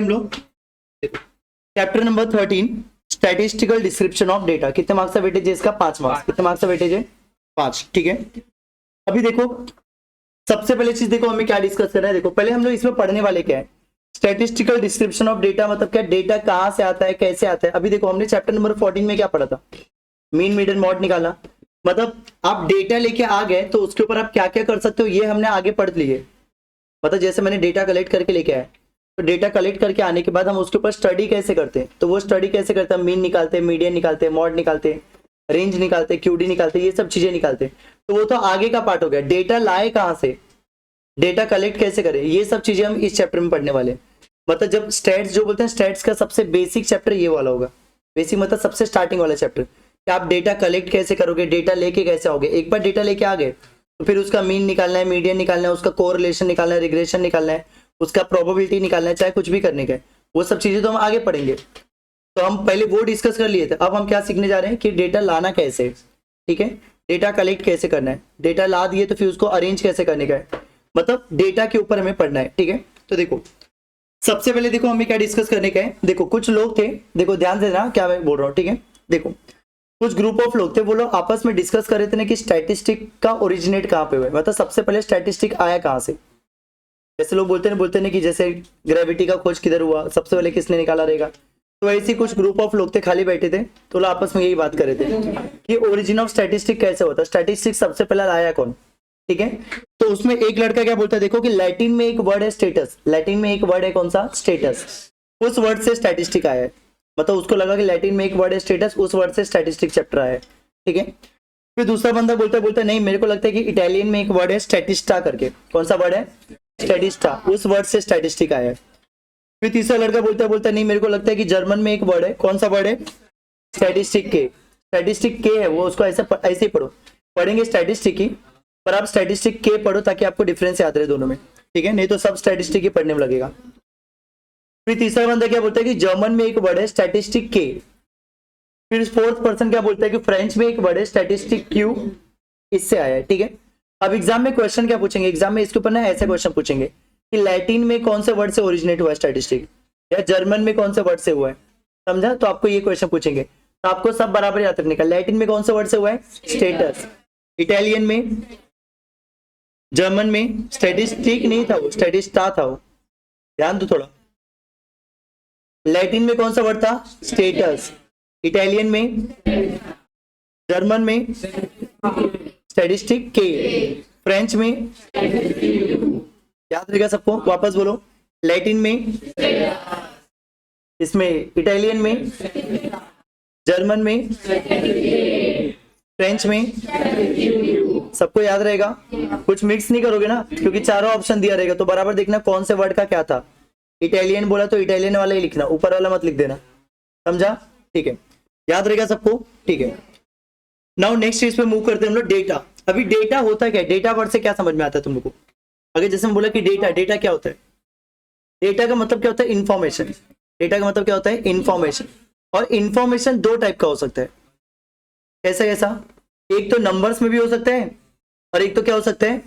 हम लोग chapter number 13 statistical description of data. कितने मार्क्स का वेटेज है इसका? 5 मार्क्स। कितने मार्क्स का वेटेज है? 5। ठीक है, अभी देखो सबसे पहले चीज देखो हमें क्या डिस्कस करना है। देखो पहले हम लोग इसमें पढ़ने वाले क्या है, स्टैटिस्टिकल डिस्क्रिप्शन ऑफ डेटा मतलब क्या, डेटा कहां से आता है, कैसे आता है। अभी देखो हमने चैप्टर नंबर 14 में क्या पढ़ा था, मीन मीडियन मॉड निकाला। मतलब आप डेटा लेके आ गए तो उसके ऊपर आप क्या क्या कर सकते हो ये हमने आगे पढ़ लिए। मतलब जैसे मैंने डेटा कलेक्ट करके लेके आया, तो डेटा कलेक्ट करके आने के बाद हम उसके ऊपर स्टडी कैसे करते हैं, तो वो स्टडी कैसे करते हैं, मीन निकालते हैं, मीडियन निकालते हैं, मॉड निकालते हैं, रेंज निकालते हैं, क्यूडी निकालते हैं, ये सब चीजें निकालते हैं। तो वो तो आगे का पार्ट हो गया। डेटा लाए कहां से, डेटा कलेक्ट कैसे करें, ये सब चीजें हम इस चैप्टर में पढ़ने वाले हैं। मतलब जब स्टैट्स जो बोलते हैं, स्टैट्स का सबसे बेसिक चैप्टर ये वाला होगा। बेसिक मतलब सबसे स्टार्टिंग वाला चैप्टर कि आप डेटा कलेक्ट कैसे करोगे, डेटा लेके कैसे आओगे। एक बार डेटा लेके आ गए तो फिर उसका मीन निकालना है, मीडियन निकालना है, उसका कोरिलेशन निकालना है, रिग्रेशन निकालना है, उसका प्रोबेबिलिटी निकालना है, चाहे कुछ भी करने का है। वो सब चीजें तो हम आगे पढ़ेंगे। तो हम पहले वो डिस्कस कर लिए थे। अब हम क्या सीखने जा रहे हैं कि डेटा लाना कैसे है। ठीक है, डेटा कलेक्ट कैसे करना है, डेटा ला दिए तो फिर उसको अरेंज कैसे करने का है, मतलब डेटा के ऊपर हमें पढ़ना है। ठीक है, तो देखो सबसे पहले देखो हमें क्या डिस्कस करने का है। देखो कुछ लोग थे, देखो ध्यान से देना क्या मैं बोल रहा हूँ। ठीक है, देखो कुछ ग्रुप ऑफ लोग थे, वो लोग आपस में डिस्कस कर रहे थे ना कि स्टैटिस्टिक का ओरिजिनेट कहाँ पे हुआ है, मतलब सबसे पहले स्टैटिस्टिक आया कहाँ से। जैसे लोग बोलते हैं कि जैसे ग्रेविटी का खोज किधर हुआ, सबसे पहले किसने निकाला रहेगा। तो ऐसे कुछ ग्रुप ऑफ लोग थे, खाली बैठे थे, तो लोग आपस में यही बात कर रहे थे कि ओरिजिन ऑफ स्टैटिस्टिक कैसे होता है, स्टैटिस्टिक सबसे पहले लाया कौन। ठीक है, तो उसमें एक लड़का क्या बोलता है, देखो कि लैटिन में एक वर्ड है स्टेटस, लैटिन में एक वर्ड है कौन सा, स्टेटस, उस वर्ड से स्टैटिस्टिक आया है। मतलब उसको लगा कि लैटिन में एक वर्ड है स्टेटस, उस वर्ड से स्टैटिस्टिक चैप्टर आया है। ठीक है, फिर दूसरा बंदा बोलता है नहीं मेरे को लगता है कि इटालियन में एक वर्ड है स्टैटिस्टा करके, कौन सा वर्ड है, स्टैटिस्टा, उस वर्ड से स्टैटिस्टिक आया है। फिर तीसरा लड़का बोलता है नहीं मेरे को लगता है कि जर्मन में एक वर्ड है, कौन सा वर्ड है, स्टैटिस्टिक के, स्टैटिस्टिक के है वो, उसको ऐसे ही पढ़ो, पढ़ेंगे स्टैटिस्टिक ही, पर आप स्टैटिस्टिक के पढ़ो ताकि आपको डिफरेंस याद रहे दोनों में। ठीक है, नहीं तो सब स्टैटिस्टिक ही पढ़ने में लगेगा। फिर तीसरा बंदा क्या बोलता है कि जर्मन में एक वर्ड है स्टैटिस्टिक के। फिर फोर्थ पर्सन क्या बोलता है कि फ्रेंच में एक वर्ड है स्टैटिस्टिक क्यू, इससे आया है। ठीक है, अब एग्जाम में क्वेश्चन क्या पूछेंगे, एग्जाम में इसके ऊपर ना ऐसे क्वेश्चन पूछेंगे कि लैटिन में कौन से वर्ड से ओरिजिनेट हुआ है स्टैटिस्टिक, या जर्मन में कौन से वर्ड से हुआ है, समझा। तो आपको ये क्वेश्चन पूछेंगे, तो आपको सब बराबर याद रखने का। लैटिन में कौन से वर्ड से हुआ है, स्टेटस, इटालियन में, जर्मन में स्टैटिस्टिक नहीं था वो, स्टैटिस्टा था वो, ध्यान दो थोड़ा। लैटिन में कौन सा वर्ड था, स्टेटस, इटालियन में, जर्मन में स्टैटिस्टिक के, फ्रेंच में, याद रहेगा सबको, वापस बोलो, लैटिन में, इसमें इटालियन में, जर्मन में, फ्रेंच में, सबको याद रहेगा। कुछ मिक्स नहीं करोगे ना, क्योंकि चारों ऑप्शन दिया रहेगा, तो बराबर देखना कौन से वर्ड का क्या था। इटालियन बोला तो इटालियन वाला ही लिखना, ऊपर वाला मत लिख देना, समझा। ठीक है, याद रहेगा सबको। ठीक है, नाउ नेक्स्ट चीज पे मूव करते हैं हम लोग, डेटा। अभी डेटा होता क्या है, डेटा वर्ड से क्या समझ में आता है तुम लोग को। अगर जैसे हम बोला कि डेटा क्या होता है, डेटा का मतलब क्या होता है, इंफॉर्मेशन। डेटा का मतलब क्या होता है, इंफॉर्मेशन। और इंफॉर्मेशन दो टाइप का हो सकता है, कैसा कैसा, एक तो नंबर्स में भी हो सकता है, और एक तो क्या हो सकता है,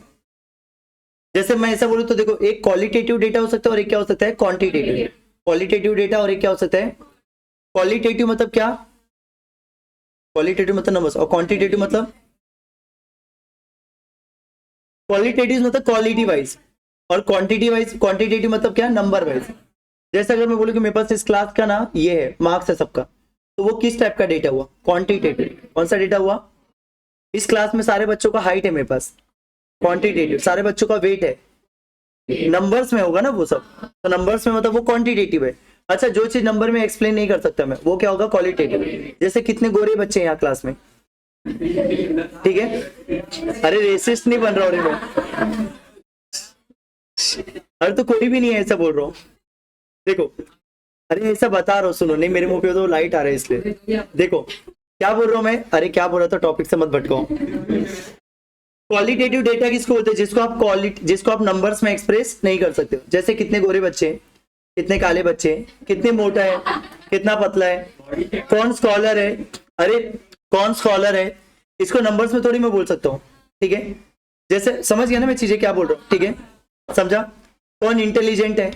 जैसे मैं ऐसा बोलूं तो देखो एक क्वालिटेटिव डेटा हो सकता है और एक क्या हो सकता है, क्वांटिटेटिव। क्वालिटेटिव डेटा और एक क्या हो सकता है, क्वालिटेटिव मतलब क्या, क्वालिटेटिव मतलब नंबर्स, और क्वांटिटेटिव मतलब, क्वालिटेटिव मतलब क्वालिटी वाइज, और क्वांटिटेटिव मतलब क्या, नंबर वाइज। जैसे अगर मैं बोलूं कि मेरे पास इस क्लास का ना ये है, मार्क्स है सबका, तो वो किस टाइप का डेटा हुआ, क्वांटिटेटिव। कौन सा डेटा हुआ, इस क्लास में सारे बच्चों का हाइट है मेरे पास, क्वांटिटेटिव, सारे बच्चों का वेट है, नंबर्स में होगा ना वो सब, तो नंबर्स में मतलब वो क्वांटिटेटिव है। अच्छा, जो चीज नंबर में एक्सप्लेन नहीं कर सकता मैं, वो क्या होगा, क्वालिटेटिव। जैसे कितने गोरे बच्चे हैं यहाँ क्लास में, ठीक है, अरे रेसिस्ट नहीं बन रहा हूँ मैं, अरे तो कोई भी नहीं है ऐसा बोल रहा हूँ, देखो, अरे ऐसा बता रहा हूँ, सुनो, नहीं मेरे मुंह पे तो लाइट आ रहा है इसलिए। देखो क्या बोल रहा हूँ मैं, अरे क्या बोल रहा था, टॉपिक से मत भटकाओ। क्वालिटेटिव डेटा किसको बोलते हैं, जिसको आप नंबर्स में एक्सप्रेस नहीं कर सकते हो। जैसे कितने गोरे बच्चे, कितने काले बच्चे, कितने मोटा है, कितना पतला है, कौन स्कॉलर है, अरे कौन स्कॉलर है, इसको नंबर्स में थोड़ी मैं बोल सकता हूँ। ठीक है, जैसे समझ गया ना मैं चीजें क्या बोल रहा हूँ, ठीक है, समझा। कौन इंटेलिजेंट है,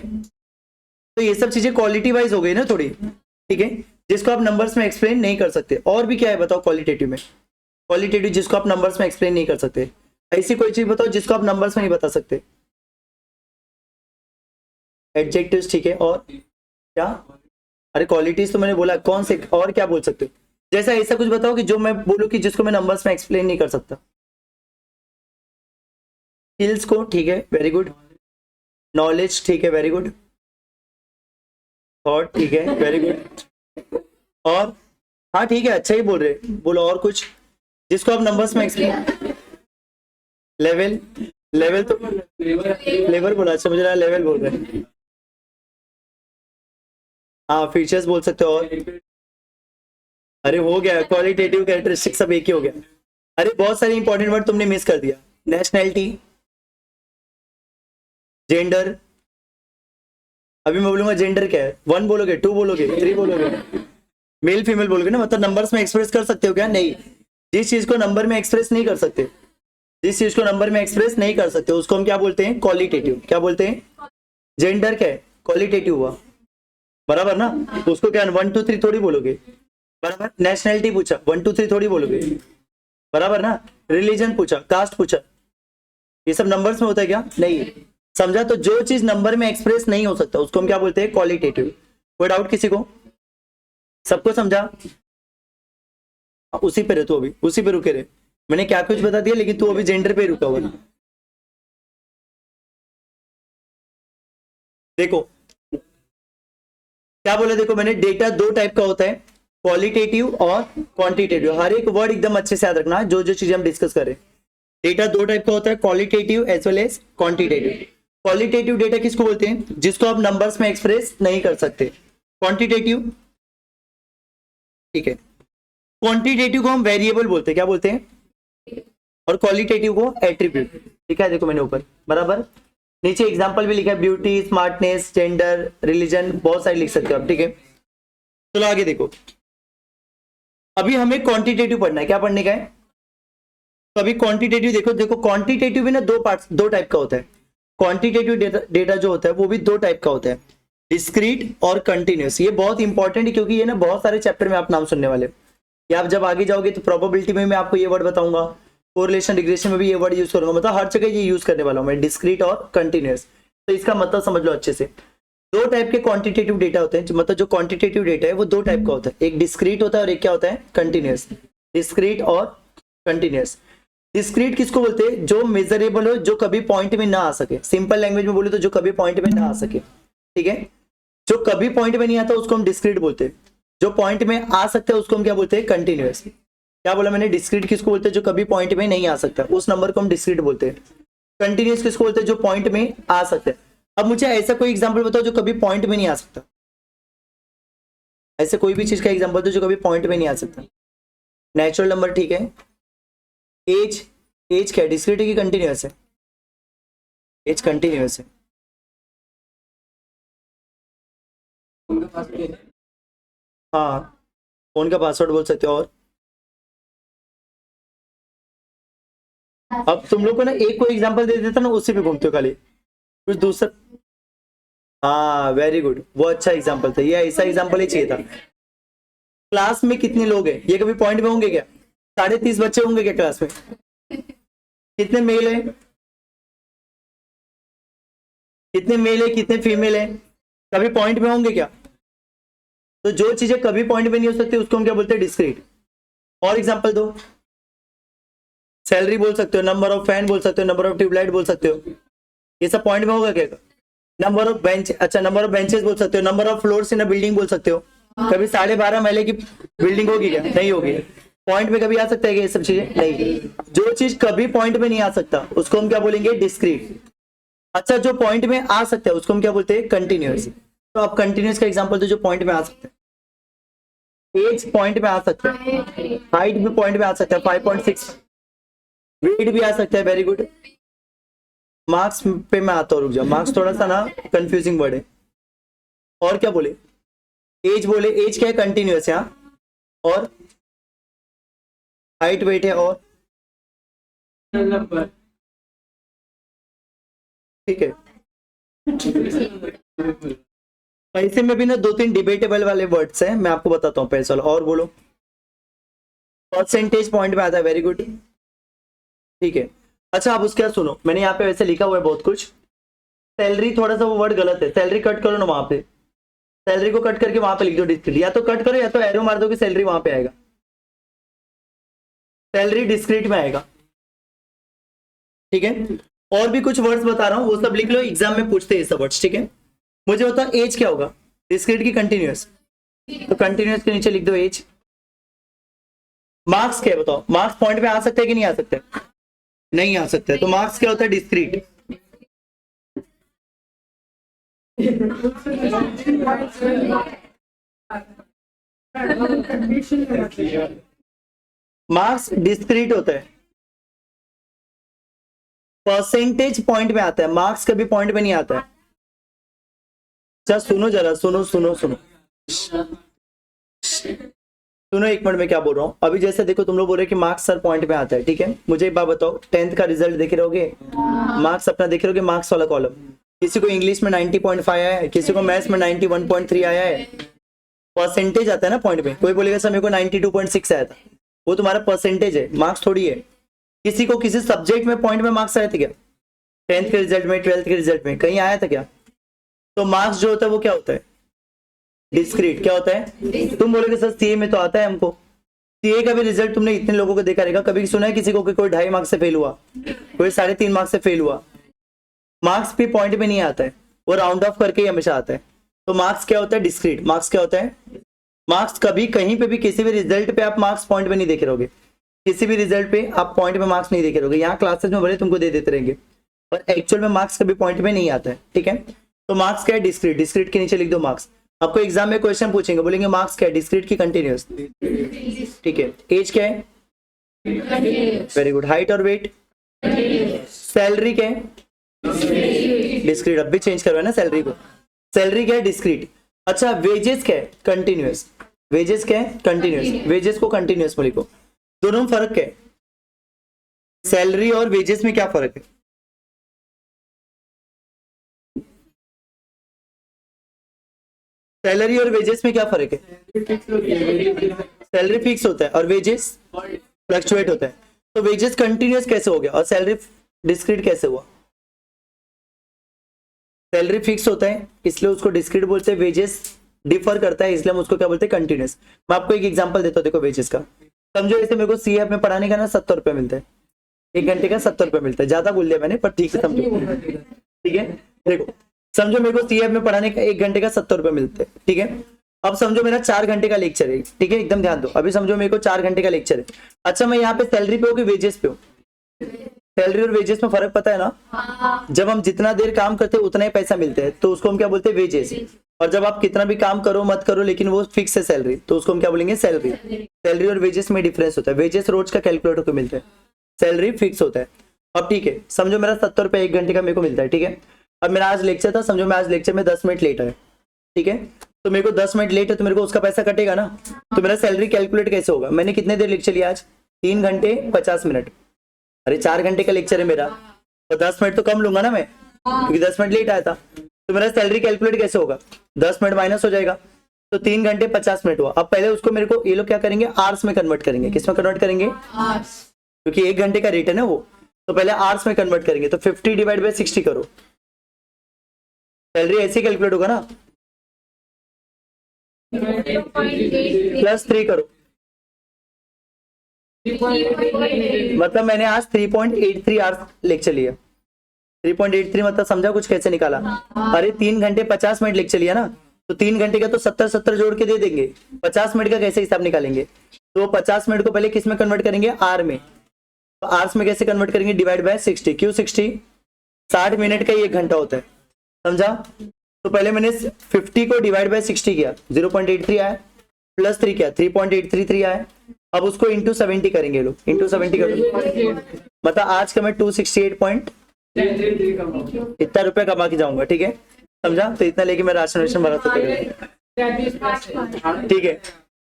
तो ये सब चीजें क्वालिटी वाइज हो गई ना थोड़ी, ठीक है, जिसको आप नंबर्स में एक्सप्लेन नहीं कर सकते। और भी क्या है बताओ क्वालिटेटिव में? क्वालिटेटिव जिसको आप नंबर्स में एक्सप्लेन नहीं कर सकते, ऐसी कोई चीज बताओ जिसको आप नंबर्स में नहीं बता सकते। एडजेक्टिव्स, ठीक है, और क्या? अरे क्वालिटीज तो मैंने बोला, कौन से और क्या बोल सकते हो? जैसा ऐसा कुछ बताओ कि जो मैं बोलूँ कि जिसको मैं नंबर्स में एक्सप्लेन नहीं कर सकता। स्किल्स को, ठीक है, वेरी गुड। नॉलेज, ठीक है, वेरी गुड। थॉट, ठीक है, वेरी गुड। और हाँ ठीक है, अच्छा ही बोल रहे, बोलो और कुछ जिसको आप नंबर्स में एक्सप्लेन। लेवल, लेवल तो लेवल बोला, अच्छा मुझे लगा लेवल बोल रहे हैं। हाँ फीचर्स बोल सकते हो। और अरे हो गया, क्वालिटेटिव कैरेक्टरिस्टिक सब एक ही हो गया। अरे बहुत सारे इंपॉर्टेंट वर्ड तुमने मिस कर दिया। नेशनैलिटी, जेंडर, अभी मैं बोलूंगा जेंडर क्या है, 1 बोलोगे, 2 बोलोगे, 3 बोलोगे, मेल फीमेल बोलोगे ना, मतलब नंबर्स में एक्सप्रेस कर सकते हो क्या? नहीं। जिस चीज को नंबर में एक्सप्रेस नहीं कर सकते, जिस चीज को नंबर में एक्सप्रेस नहीं कर सकते उसको हम क्या बोलते हैं? क्वालिटेटिव। क्या बोलते हैं? जेंडर क्या है? क्वालिटेटिव हुआ, बराबर ना? उसको क्या 1 2 3 थोड़ी बोलोगे, बराबर? नेशनैलिटी पूछा, 1 2 3 थोड़ी बोलोगे, बराबर ना? रिलीजन पूछा, कास्ट पूछा, ये सब नंबर्स में होता है क्या? नहीं। समझा? तो जो चीज नंबर में एक्सप्रेस नहीं हो सकता उसको हम क्या बोलते हैं? क्वालिटेटिव। कोई डाउट किसी को? सबको समझा? उसी पे रहे तू, अभी उसी पे रुके रहे। मैंने क्या कुछ बता दिया लेकिन तू अभी जेंडर पे रुका हुआ। देखो क्या बोला, देखो मैंने, डेटा 2 टाइप का होता है, क्वालिटेटिव और क्वांटिटेटिव। हर एक वर्ड एकदम अच्छे से याद रखना, जो जो चीजें हम डिस्कस करें। डेटा 2 टाइप का होता है, qualitative as well as quantitative. Qualitative data किसको बोलते हैं? जिसको आप नंबर्स में एक्सप्रेस नहीं कर सकते। क्वांटिटेटिव, ठीक है, क्वांटिटेटिव को हम वेरिएबल बोलते हैं, क्या बोलते हैं? और क्वालिटेटिव को एट्रीब्यूट। ठीक है, देखो मैंने ऊपर, बराबर, नीचे एग्जांपल भी लिखा है, ब्यूटी, स्मार्टनेस, जेंडर, रिलीजन, बहुत सारे लिख सकते हो आप, ठीक है। चलो आगे देखो, अभी हमें क्वांटिटेटिव पढ़ना है। क्या पढ़ने का है? तो अभी क्वांटिटेटिव देखो, देखो क्वांटिटेटिव भी ना 2 पार्ट, 2 टाइप का होता है। क्वांटिटेटिव डेटा जो होता है वो भी 2 टाइप का होता है, डिस्क्रीट और कंटिन्यूस। ये बहुत इंपॉर्टेंट है क्योंकि ये ना बहुत सारे चैप्टर में आप नाम सुनने वाले हो। या आप जब आगे जाओगे तो प्रोबेबिलिटी में मैं आपको ये वर्ड बताऊंगा, कोरिलेशन रिग्रेशन में भी ये वर्ड यूज करूंगा, मतलब हर जगह ये यूज करने वाला हूं मैं, डिस्क्रीट और कंटिन्यूस। तो इसका मतलब समझ लो अच्छे से। 2 टाइप के क्वांटिटेटिव डेटा होते हैं, मतलब जो क्वांटिटेटिव डेटा है वो 2 टाइप का होता है, एक डिस्क्रीट होता है और एक क्या होता है? कंटिन्यूस। डिस्क्रीट और कंटिन्यूस। डिस्क्रीट किसको बोलते हैं? जो मेजरेबल हो, जो कभी पॉइंट में ना आ सके। सिंपल लैंग्वेज में बोले तो जो कभी पॉइंट में ना आ सके, ठीक है। जो कभी पॉइंट में नहीं आता उसको हम डिस्क्रीट बोलते हैं, जो पॉइंट में आ सकते हैं उसको हम क्या बोलते हैं? कंटिन्यूस। क्या बोला मैंने? डिस्क्रीट किसको बोलते हैं? जो कभी पॉइंट में नहीं आ सकता, उस नंबर को हम डिस्क्रीट बोलते हैं। कंटिन्यूस किसको बोलते हैं? जो पॉइंट में आ सकता है। अब मुझे ऐसा कोई एग्जांपल बताओ जो कभी पॉइंट में नहीं आ सकता, ऐसे कोई भी चीज का एग्जांपल दो जो कभी पॉइंट में नहीं आ सकता। नेचुरल नंबर, ठीक है। एज, एज क्या है? डिस्क्रीट है कि कंटिन्यूस है? एज कंटिन्यूस है। हाँ, फोन का पासवर्ड बोल सकते हो। और अब तुम लोग को ना एक कोई एग्जांपल दे देता ना, उसी पे घूमते हो खाली, कुछ दूसरा। हाँ वेरी गुड, वो अच्छा एग्जांपल था, ये ऐसा एग्जांपल ही चाहिए था। क्लास में कितने लोग हैं? ये कभी पॉइंट में होंगे क्या? 30.5 बच्चे होंगे क्या क्लास में? कितने मेल है, कितने मेल है, कितने फीमेल है? कभी पॉइंट में होंगे क्या? तो जो चीजें कभी पॉइंट में नहीं हो सकती उसको हम क्या बोलते हैं? डिस्क्रीट। और एग्जांपल दो। सैलरी बोल सकते हो, नंबर ऑफ फैन बोल सकते हो, नंबर ऑफ ट्यूबलाइट बोल सकते हो, ये सब पॉइंट में होगा क्या? नंबर ऑफ बेंच, अच्छा नंबर ऑफ बेंचेस बोल सकते हो, number of floors in a building बोल सकते हो। कभी 12.5 महले की बिल्डिंग होगी क्या? नहीं होगी। पॉइंट में कभी आ सकता है क्या ये सब चीजें? नहीं। जो चीज कभी पॉइंट में नहीं आ सकता उसको हम क्या बोलेंगे? डिस्क्रीट। अच्छा जो पॉइंट में आ सकता है उसको हम क्या बोलते हैं? कंटिन्यूस। तो आप कंटिन्यूस का एग्जांपल दो जो पॉइंट में आ सकता है। एज पॉइंट में आ सकता है, हाइट भी पॉइंट में आ सकता है, 5.6। वेट भी आ सकता है, वेरी गुड। मार्क्स पे मैं आता हूँ, रुक जाओ, मार्क्स थोड़ा सा ना कंफ्यूजिंग वर्ड है। और क्या बोले? एज बोले, एज क्या है? कंटिन्यूस है, हाँ। और हाइट, वेट है, और ठीक है। पैसे में भी ना 2-3 डिबेटेबल वाले वर्ड्स हैं, मैं आपको बताता हूँ पैसे वाला। और बोलो, परसेंटेज पॉइंट में आता है, वेरी गुड, ठीक है। अच्छा आप उसके बाद सुनो, मैंने यहाँ पे वैसे लिखा हुआ है बहुत कुछ। सैलरी थोड़ा सा वो वर्ड गलत है, सैलरी कट करो ना वहां पे, सैलरी को कट करके वहां पे लिख दो डिस्क्रीट, या तो कट करो या तो एरो मार दो कि सैलरी वहां पे आएगा, सैलरी डिस्क्रीट में आएगा, ठीक है। और भी कुछ वर्ड्स बता रहा हूँ, वो सब लिख लो, एग्जाम में पूछते हैं ये सब वर्ड्स, ठीक है। मुझे बताओ एज क्या होगा, डिस्क्रीट की कंटिन्यूअस, तो कंटिन्यूअस के नीचे लिख दो एज। मार्क्स क्या है बताओ, मार्क्स पॉइंट में आ सकते हैं कि नहीं आ सकते, नहीं आ सकते, तो मार्क्स क्या होता है, डिस्क्रीट। मार्क्स डिस्क्रीट होता है, परसेंटेज पॉइंट में आता है, मार्क्स कभी पॉइंट में नहीं आता है। अच्छा सुनो जरा, सुनो सुनो सुनो सुनो, एक मिनट में क्या बोल रहा हूँ अभी। जैसे देखो तुम लोग बोल रहे कि मार्क्स सर पॉइंट में आता है, ठीक है। मुझे एक बात बताओ, 10th का रिजल्ट देख रहोगे, मार्क्स अपना देख रहोगे, मार्क्स वाला कॉलम, किसी को इंग्लिश में 90.5 आया है, किसी को मैथ्स में 91.3 आया है, परसेंटेज आता है ना पॉइंट में। कोई बोलेगा सर मेरे को 92.6 आया था, वो तुम्हारा परसेंटेज है, मार्क्स थोड़ी है। किसी को किसी सब्जेक्ट में पॉइंट में मार्क्स आए थे क्या, 10th के रिजल्ट में, 12th के रिजल्ट में कहीं आया था क्या। तो मार्क्स जो होता है वो क्या होता है, डिस्क्रीट। क्या होता है, तुम बोलोगे सर सीए में तो आता है हमको, सीए का भी रिजल्ट तुमने इतने लोगों को देखा रहेगा, कभी सुना है किसी को कि कोई 2.5 मार्क्स से फेल हुआ, कोई 3.5 मार्क्स से फेल हुआ। मार्क्स भी पॉइंट में नहीं आता है, वो राउंड ऑफ करके ही हमेशा आता है। तो मार्क्स क्या होता है, डिस्क्रीट। मार्क्स क्या होता है, मार्क्स कभी कहीं पे भी किसी भी रिजल्ट पे आप मार्क्स पॉइंट में नहीं देखे रहोगे, किसी भी रिजल्ट पे आप पॉइंट में मार्क्स नहीं देखे रहोगे। यहाँ क्लासेस में भले तुमको दे देते रहेंगे, और एक्चुअल में मार्क्स कभी पॉइंट में नहीं आता है, ठीक है। तो मार्क्स क्या है, डिस्क्रीट, डिस्क्रीट के नीचे लिख दो मार्क्स। आपको एग्जाम में क्वेश्चन पूछेंगे, बोलेंगे मार्क्स क्या है, डिस्क्रीट की कंटिन्यूअस, ठीक है। एज क्या है, वेरी गुड। हाइट और वेट, सैलरी क्या है, डिस्क्रीट। अब भी चेंज करवाए ना सैलरी को, सैलरी क्या है, डिस्क्रीट। अच्छा वेजेस क्या है, कंटिन्यूअस। वेजेस क्या है, कंटिन्यूअस। वेजेस को कंटिन्यूअस में लिखो। दोनों में फर्क क्या है, सैलरी और वेजेस में क्या फर्क है, सैलरी और वेजेस में क्या फर्क है। सैलरी फिक्स होता है और वेजेस फ्लक्चुएट होता है। तो वेजेस कंटिन्यूअस कैसे हो गया और सैलरी डिस्क्रीट कैसे हुआ। सैलरी फिक्स होता है इसलिए उसको डिस्क्रीट बोलते हैं, वेजेस डिफर करता है इसलिए हम उसको क्या बोलते हैं, कंटिन्यूअस। मैं आपको एक एग्जांपल देता हूँ, देखो वेजेस का। समझो जैसे मेरे को सी में पढ़ाने का ना 70 रुपये मिलता है, 1 घंटे का 70 रुपये मिलता है। ज्यादा बोल दिया मैंने पर ठीक से समझो, ठीक है। देखो समझो मेरे को सी में पढ़ाने का 1 घंटे का 70 रुपये मिलते हैं, ठीक है। अब समझो मेरा 4 घंटे का लेक्चर है, ठीक है, एकदम ध्यान दो। अभी समझो मेरे को 4 घंटे का लेक्चर है। अच्छा मैं यहाँ पे सैलरी पे हूँ कि वेजेस पे हूँ, सैलरी और वेजेस में फर्क पता है ना। जब हम जितना देर काम करते हैं उतना ही पैसा मिलता है तो उसको हम क्या बोलते हैं, वेजेस। और जब आप कितना भी काम करो मत करो लेकिन वो फिक्स है सैलरी, तो उसको हम क्या बोलेंगे, सैलरी। सैलरी और वेजेस में डिफरेंस होता है, वेजेस रोज का कैलकुलेट होकर मिलता है, सैलरी फिक्स होता है। अब ठीक है, समझो मेरा 70 रुपये 1 घंटे का मेरे को मिलता है, ठीक है। अब मेरा आज लेक्चर था, समझो मैं आज लेक्चर में 10 मिनट लेट आया, ठीक है। तो मेरे को 10 मिनट लेट है तो मेरे को उसका पैसा कटेगा ना। तो मेरा सैलरी कैलकुलेट कैसे होगा, मैंने कितने देर लेक्चर लिया आज, 3 घंटे 50 मिनट। अरे 4 घंटे का लेक्चर है मेरा, तो 10 मिनट तो कम लूंगा ना मैं, क्योंकि 10 मिनट लेट आया था। तो मेरा सैलरी कैलकुलेट कैसे होगा, 10 मिनट माइनस हो जाएगा, तो 3 घंटे 50 मिनट हुआ। अब पहले उसको मेरे को ये लोग क्या करेंगे, आवर्स में कन्वर्ट करेंगे। किस में कन्वर्ट करेंगे, क्योंकि 1 घंटे का रेट है ना वो, तो पहले आवर्स में कन्वर्ट करेंगे। तो 50 डिवाइड बाय 60 करो, सैलरी ऐसे कैलकुलेट होगा ना, प्लस 3 करो, मतलब मैंने आज 3.83 आवर्स लेक्चर लिया। 3.83 मतलब समझा कुछ कैसे निकाला। अरे 3 घंटे 50 मिनट लेक्चर लिया ना, तो 3 घंटे का तो 70 जोड़ के दे देंगे, 50 मिनट का कैसे हिसाब निकालेंगे। तो 50 मिनट को पहले किस में कन्वर्ट करेंगे, आर में। तो आवर्स में कैसे कन्वर्ट करेंगे, डिवाइड बाय 60। क्यों 60, 60 मिनट का 1 घंटा होता है, समझा। तो पहले मैंने 50 को डिवाइड बाय 60 किया, 0.83 आया, प्लस 3 किया 3.833 आया। अब उसको इंटू 70 करेंगे लोग, इंटू 70 करो, मतलब आज का मैं 268 इतना रुपया कमा के जाऊंगा, ठीक है, समझा। तो इतना लेके मैं राशन वाशन भरा सकता, ठीक है।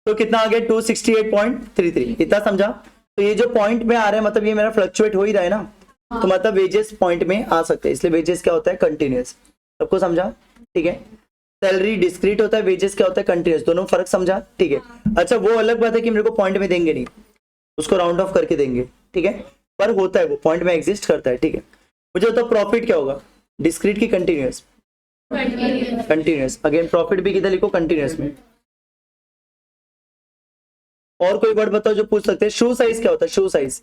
तो कितना आ गया, 268.33, इतना समझा। तो ये जो पॉइंट में आ रहा है मतलब ये मेरा फ्लक्चुएट हो ही रहा है ना, तो मतलब वेजेस पॉइंट में आ सकते हैं, इसलिए वेजेस क्या होता है, कंटिन्यूअस। सबको समझा, ठीक है। सैलरी डिस्क्रीट होता है, वेजेस क्या होता है कंटिन्यूस, दोनों फर्क समझा, ठीक है। अच्छा वो अलग बात है कि मेरे को पॉइंट में देंगे नहीं, उसको राउंड ऑफ करके देंगे, ठीक है, पर होता है वो पॉइंट में एग्जिस्ट करता है, ठीक है। मुझे बताओ प्रॉफिट क्या होगा, डिस्क्रीट की कंटिन्यूस? कंटिन्यूस। अगेन प्रॉफिट भी किधर लिखो, कंटिन्यूस में। और कोई वर्ड बताओ जो पूछ सकते हैं। शू साइज क्या होता है, शू साइज?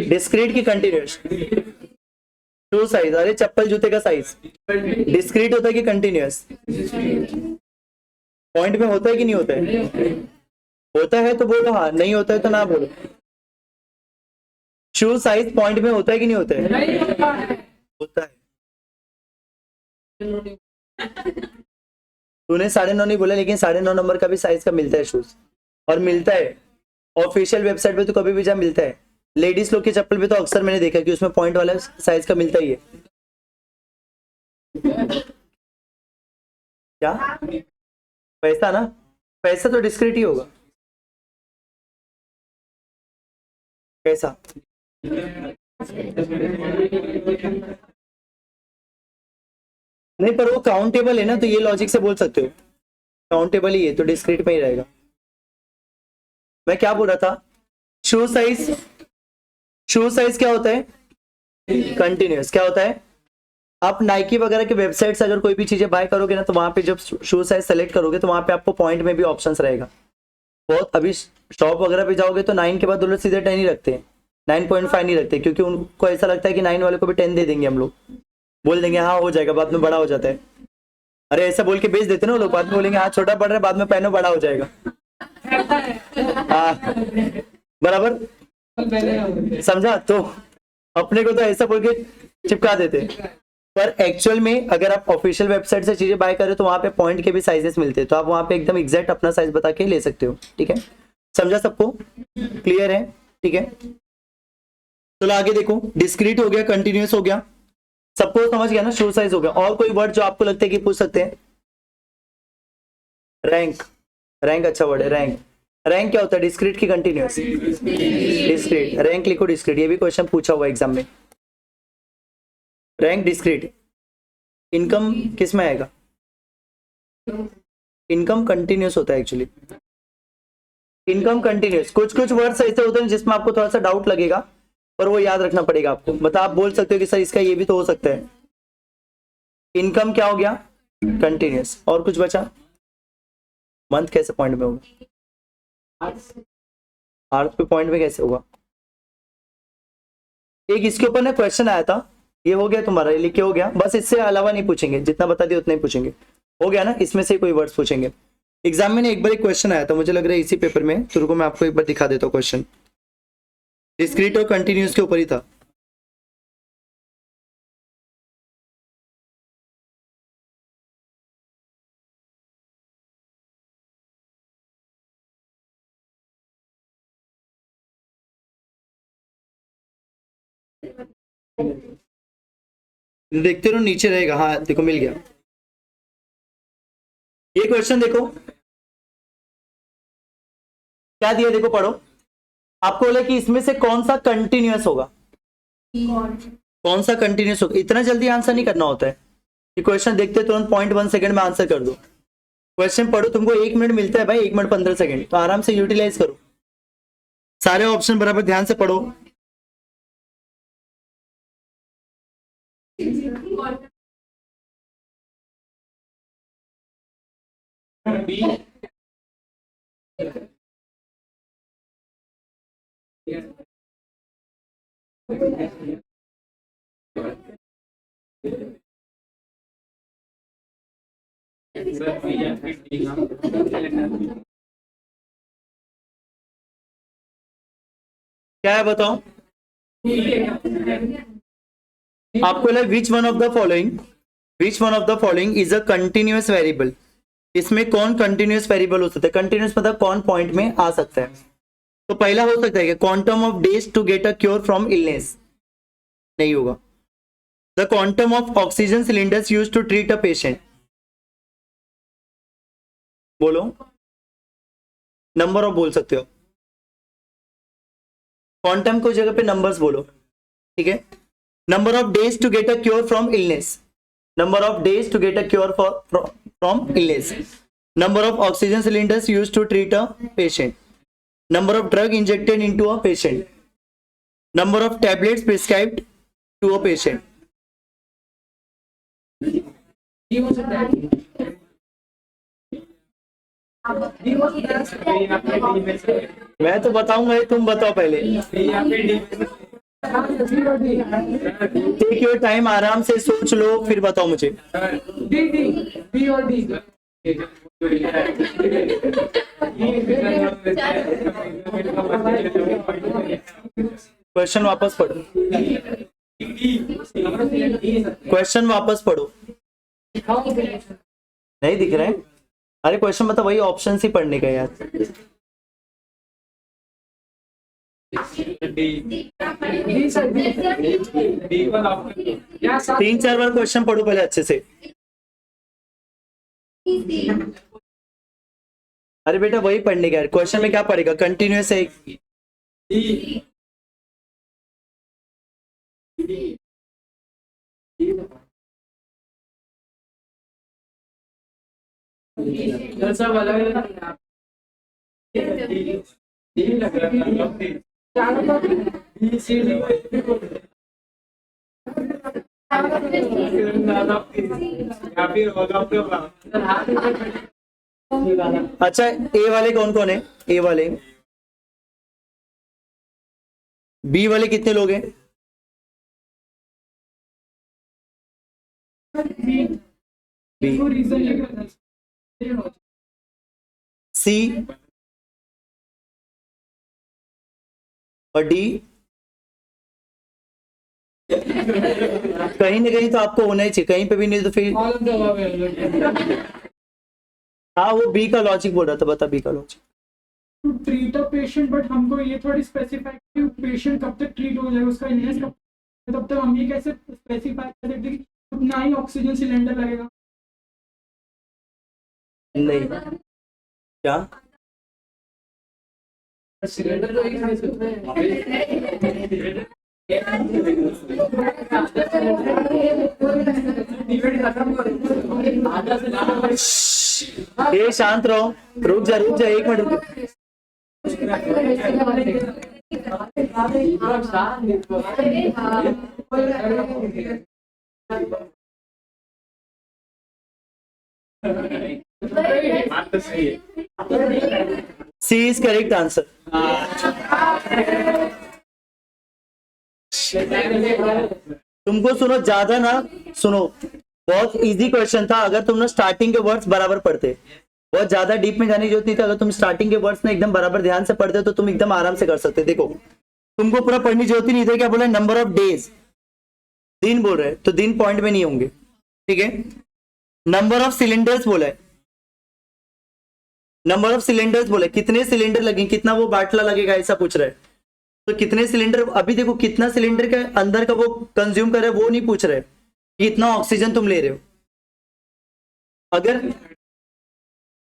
डिस्क्रीट की कंटिन्यूस? शू साइज, अरे चप्पल जूते का साइज डिस्क्रीट होता है कि कंटिन्यूस? पॉइंट में होता है कि नहीं होता है? होता है तो बोलो हाँ, नहीं होता है तो ना बोलो। शू साइज पॉइंट में होता है कि नहीं होता है? होता है। तूने 9.5 नहीं बोला, लेकिन 9.5 नंबर का भी साइज का मिलता है शूज, और मिलता है ऑफिशियल वेबसाइट पे तो कभी भी जा मिलता है। लेडीज लोग की चप्पल पे तो अक्सर मैंने देखा कि उसमें पॉइंट वाला साइज का मिलता ही है। क्या पैसा ना, पैसा तो डिस्क्रीट ही होगा। पैसा नहीं, पर वो काउंटेबल है ना, तो ये लॉजिक से बोल सकते हो काउंटेबल ही है तो डिस्क्रीट में ही रहेगा। मैं क्या बोल रहा था, शू साइज, शू साइज क्या होता है? कंटिन्यूस। क्या होता है? आप नाइकी वगैरह के वेबसाइट से अगर कोई भी चीजें बाय करोगे ना, तो वहां पे जब शू साइज सेलेक्ट करोगे तो वहां पे आपको पॉइंट में भी ऑप्शंस रहेगा बहुत। अभी शॉप वगैरह पे जाओगे तो 9 के बाद वो लोग सीधे 10 ही रखते हैं, 9.5 नहीं रखते, क्योंकि उनको ऐसा लगता है कि 9 वाले को भी 10 दे देंगे हम लोग, बोल देंगे हाँ हो जाएगा, बाद में बड़ा हो जाता है। अरे ऐसा बोल के बेच देते ना वो लोग, बाद में बोलेंगे हाँ छोटा पड़ रहा है, बाद में पहनो बड़ा हो जाएगा। हाँ बराबर, समझा? तो अपने को तो ऐसा बोल के चिपका देते, पर एक्चुअल में अगर आप ऑफिशियल वेबसाइट से चीजें बाय करें तो वहां पे पॉइंट के भी साइजेस मिलते हैं, तो आप वहां पे एकदम एग्जैक्ट अपना साइज बता के ले सकते हो, ठीक है। समझा सबको? क्लियर है? ठीक है, चलो आगे देखो। डिस्क्रीट हो गया, कंटिन्यूस हो गया, सबको समझ गया ना? शो साइज हो गया। और कोई वर्ड जो आपको लगता है कि पूछ सकते हैं? रैंक, रैंक अच्छा वर्ड है, रैंक। रैंक क्या होता है, डिस्क्रीट की कंटिन्यूस? डिस्क्रीट। रैंक लिखो डिस्क्रीट, ये भी क्वेश्चन पूछा हुआ एग्जाम में। Rank discrete. इनकम किस में आएगा? इनकम कंटिन्यूस होता है एक्चुअली, इनकम कंटिन्यूस। कुछ कुछ वर्ड्स ऐसे होते हैं जिसमें आपको थोड़ा सा डाउट लगेगा, पर वो याद रखना पड़ेगा आपको। मतलब आप बोल सकते हो कि सर इसका ये भी तो हो सकता है। इनकम क्या हो गया? कंटिन्यूस। और कुछ बचा? मंथ कैसे पॉइंट में होगा? आर्थ पे पॉइंट में कैसे होगा? एक इसके ऊपर ना क्वेश्चन आया था, ये हो गया तुम्हारा, ये लिख के हो गया बस, इससे अलावा नहीं पूछेंगे, जितना बता दिया उतना ही पूछेंगे, हो गया ना? इसमें से कोई वर्ड्स पूछेंगे। एग्जाम में एक बार एक क्वेश्चन आया था, मुझे लग रहा है इसी पेपर में, तो रुको मैं आपको एक बार दिखा देता हूँ क्वेश्चन। डिस्क्रीट और कंटिन्यूस के ऊपर ही था। देखते रहो नीचे रहेगा, हाँ देखो मिल गया। ये क्वेश्चन देखो क्या दिया, देखो पढ़ो। आपको बोला कि इसमें से कौन सा कंटिन्यूस होगा, कौन सा कंटिन्यूस होगा। इतना जल्दी आंसर नहीं करना होता है, ये क्वेश्चन देखते तुरंत 0.1 सेकंड में आंसर कर दो। क्वेश्चन पढ़ो, तुमको 1 मिनट मिलता है भाई, 1 मिनट 15 सेकंड, तो आराम से यूटिलाइज करो, सारे ऑप्शन बराबर ध्यान से पढ़ो। क्या है बताओ? आपको लगा which one of the following, which one of the following is a continuous variable. इसमें कौन कंटिन्यूअस वेरिएबल हो सकता है? कंटिन्यूअस मतलब कौन पॉइंट में आ सकता है? तो पहला हो सकता है कि quantum of days to get a cure from illness, नहीं होगा। The quantum of oxygen cylinders use to treat a patient, बोलो। नंबर ऑफ बोल सकते हो, क्वांटम को जगह पे नंबर्स बोलो, ठीक है। Number of days to get a cure from illness, number of days to get a cure from illness, number of oxygen cylinders used to treat a patient, number of drug injected into a patient, number of tablets prescribed to a patient. मैं तो बताऊंगा, तुम बताओ पहले। Take your time, आराम से सोच लो, फिर बताओ मुझे। क्वेश्चन वापस पढ़ो, क्वेश्चन वापस पढ़ो। नहीं दिख रहा है? अरे क्वेश्चन मतलब वही ऑप्शन ही पढ़ने का यार। 3-4 बार क्वेश्चन पढ़ो पहले अच्छे से। अरे बेटा वही पढ़ने का है, क्वेश्चन में क्या पढ़ेगा? कंटिन्यूअस है। अच्छा, ए वाले कौन कौन है? ए वाले, बी वाले कितने लोग हैं? बी, सी और डी। कहीं ना कहीं तो आपको होना ही चाहिए, कहीं पे भी नहीं तो फिर हाँ, वो बी का लॉजिक बोल रहा था, बता बी का logic. To treat a patient, but हमको ये थोड़ी स्पेसिफाई कि पेशेंट कब तक ट्रीट हो जाएगा, उसका इलनेस कब तब तक हम ये कैसे स्पेसिफाई कर सकते कि कितना ही ऑक्सीजन सिलेंडर लगेगा? नहीं, क्या सिलेंडर तो एक ये शांत रहो, रुक जा 1 मिनट रुक। सी इज करेक्ट आंसर। तुमको सुनो, ज्यादा ना सुनो, बहुत इजी क्वेश्चन था। अगर तुम ना स्टार्टिंग के वर्ड्स बराबर पढ़ते, बहुत ज्यादा डीप में जाने की जरूरत नहीं था। अगर तुम स्टार्टिंग के वर्ड्स ना एकदम बराबर ध्यान से पढ़ते तो तुम एकदम आराम से कर सकते। देखो, तुमको पूरा पढ़ने की जरूरत ही नहीं था। क्या बोला? नंबर ऑफ डेज, दिन बोल रहे हैं तो दिन पॉइंट में नहीं होंगे, ठीक है। नंबर ऑफ सिलेंडर्स बोला है, नंबर ऑफ सिलेंडर्स बोला, कितने सिलेंडर लगे, कितना वो बाटला लगेगा, ऐसा पूछ रहा है। तो कितने सिलेंडर, अभी देखो कितना सिलेंडर के अंदर का वो कंज्यूम कर रहे हैं, वो नहीं पूछ रहे कितना ऑक्सीजन तुम ले रहे हो। अगर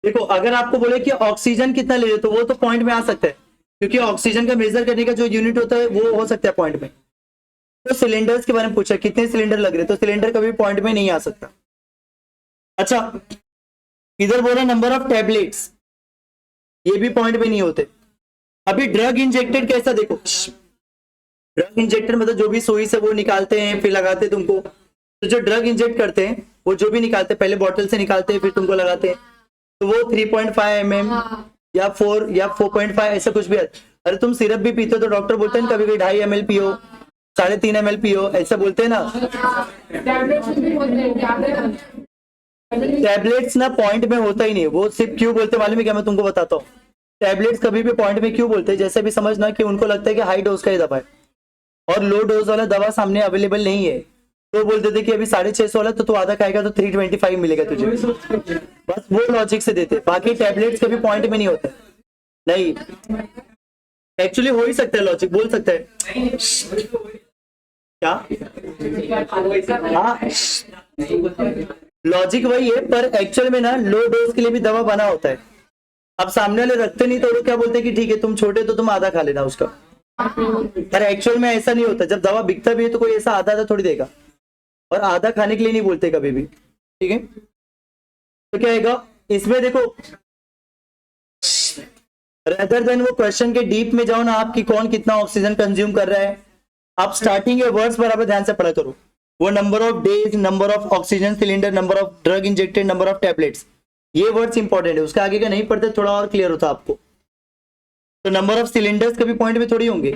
देखो, अगर आपको बोले कि ऑक्सीजन कितना ले रहे हो तो वो तो पॉइंट में आ सकता है, क्योंकि ऑक्सीजन का मेजर करने का जो यूनिट होता है वो हो सकता है पॉइंट में। तो सिलेंडर्स के बारे में पूछा कितने सिलेंडर लग रहे, तो सिलेंडर कभी पॉइंट में नहीं आ सकता। अच्छा, इधर बोला नंबर ऑफ टैबलेट्स, ये भी पॉइंट में नहीं होते। अभी ड्रग इंजेक्टेड कैसा, देखो ड्रग इंजेक्टेड मतलब जो भी सुई से वो निकालते हैं फिर लगाते हैं तुमको। तो जो ड्रग इंजेक्ट करते हैं वो जो भी निकालते हैं, पहले बॉटल से निकालते हैं फिर तुमको लगाते हैं, तो वो 3.5 mm या 4 या 4.5 ऐसा कुछ भी है। अरे तुम सिरप भी पीते हो तो डॉक्टर बोलते हैं ना कभी कभी 2.5 ml पियो, 3.5 ml पियो, ऐसा बोलते हैं ना। टैबलेट्स ना पॉइंट में होता ही नहीं, वो सिर्फ क्यों बोलते मालूम है क्या? मैं तुमको बताता हूँ। टैबलेट्स कभी भी पॉइंट में क्यों बोलते हैं, जैसे भी समझना कि उनको लगता है कि हाई डोज का ही दवा है और लो डोज वाला दवा सामने अवेलेबल नहीं है, तो बोलते थे कि अभी 650 वाला तो तू आधा खाएगा तो 325 मिलेगा तुझे, बस वो लॉजिक से देते। बाकी टैबलेट्स कभी पॉइंट में नहीं होते। नहीं, एक्चुअली हो ही सकता है, लॉजिक बोल सकता है क्या? हाँ, लॉजिक वही है, पर एक्चुअल में ना लो डोज के लिए भी दवा बना होता है। अब सामने वाले रखते नहीं तो वो क्या बोलते हैं कि ठीक है तुम छोटे तो तुम आधा खा लेना उसका, पर एक्चुअल में ऐसा नहीं होता। जब दवा बिकता भी है तो कोई ऐसा आधा आधा थोड़ी देगा। और आधा खाने के लिए नहीं बोलते कभी भी, ठीक है। तो क्या आएगा इसमें, देखो रेदर देन वो क्वेश्चन के डीप में जाओ ना आप कि कौन कितना ऑक्सीजन कंज्यूम कर रहा है, आप स्टार्टिंग के वर्ड्स बराबर ध्यान से पढ़ा करो। वो number of days, number of oxygen cylinder, number of drug injected, number of tablets, ये वर्ड्स इंपॉर्टेंट है। उसके आगे का नहीं पढ़ते थोड़ा और क्लियर होता आपको। तो नंबर ऑफ सिलेंडर्स कभी पॉइंट में थोड़ी होंगे।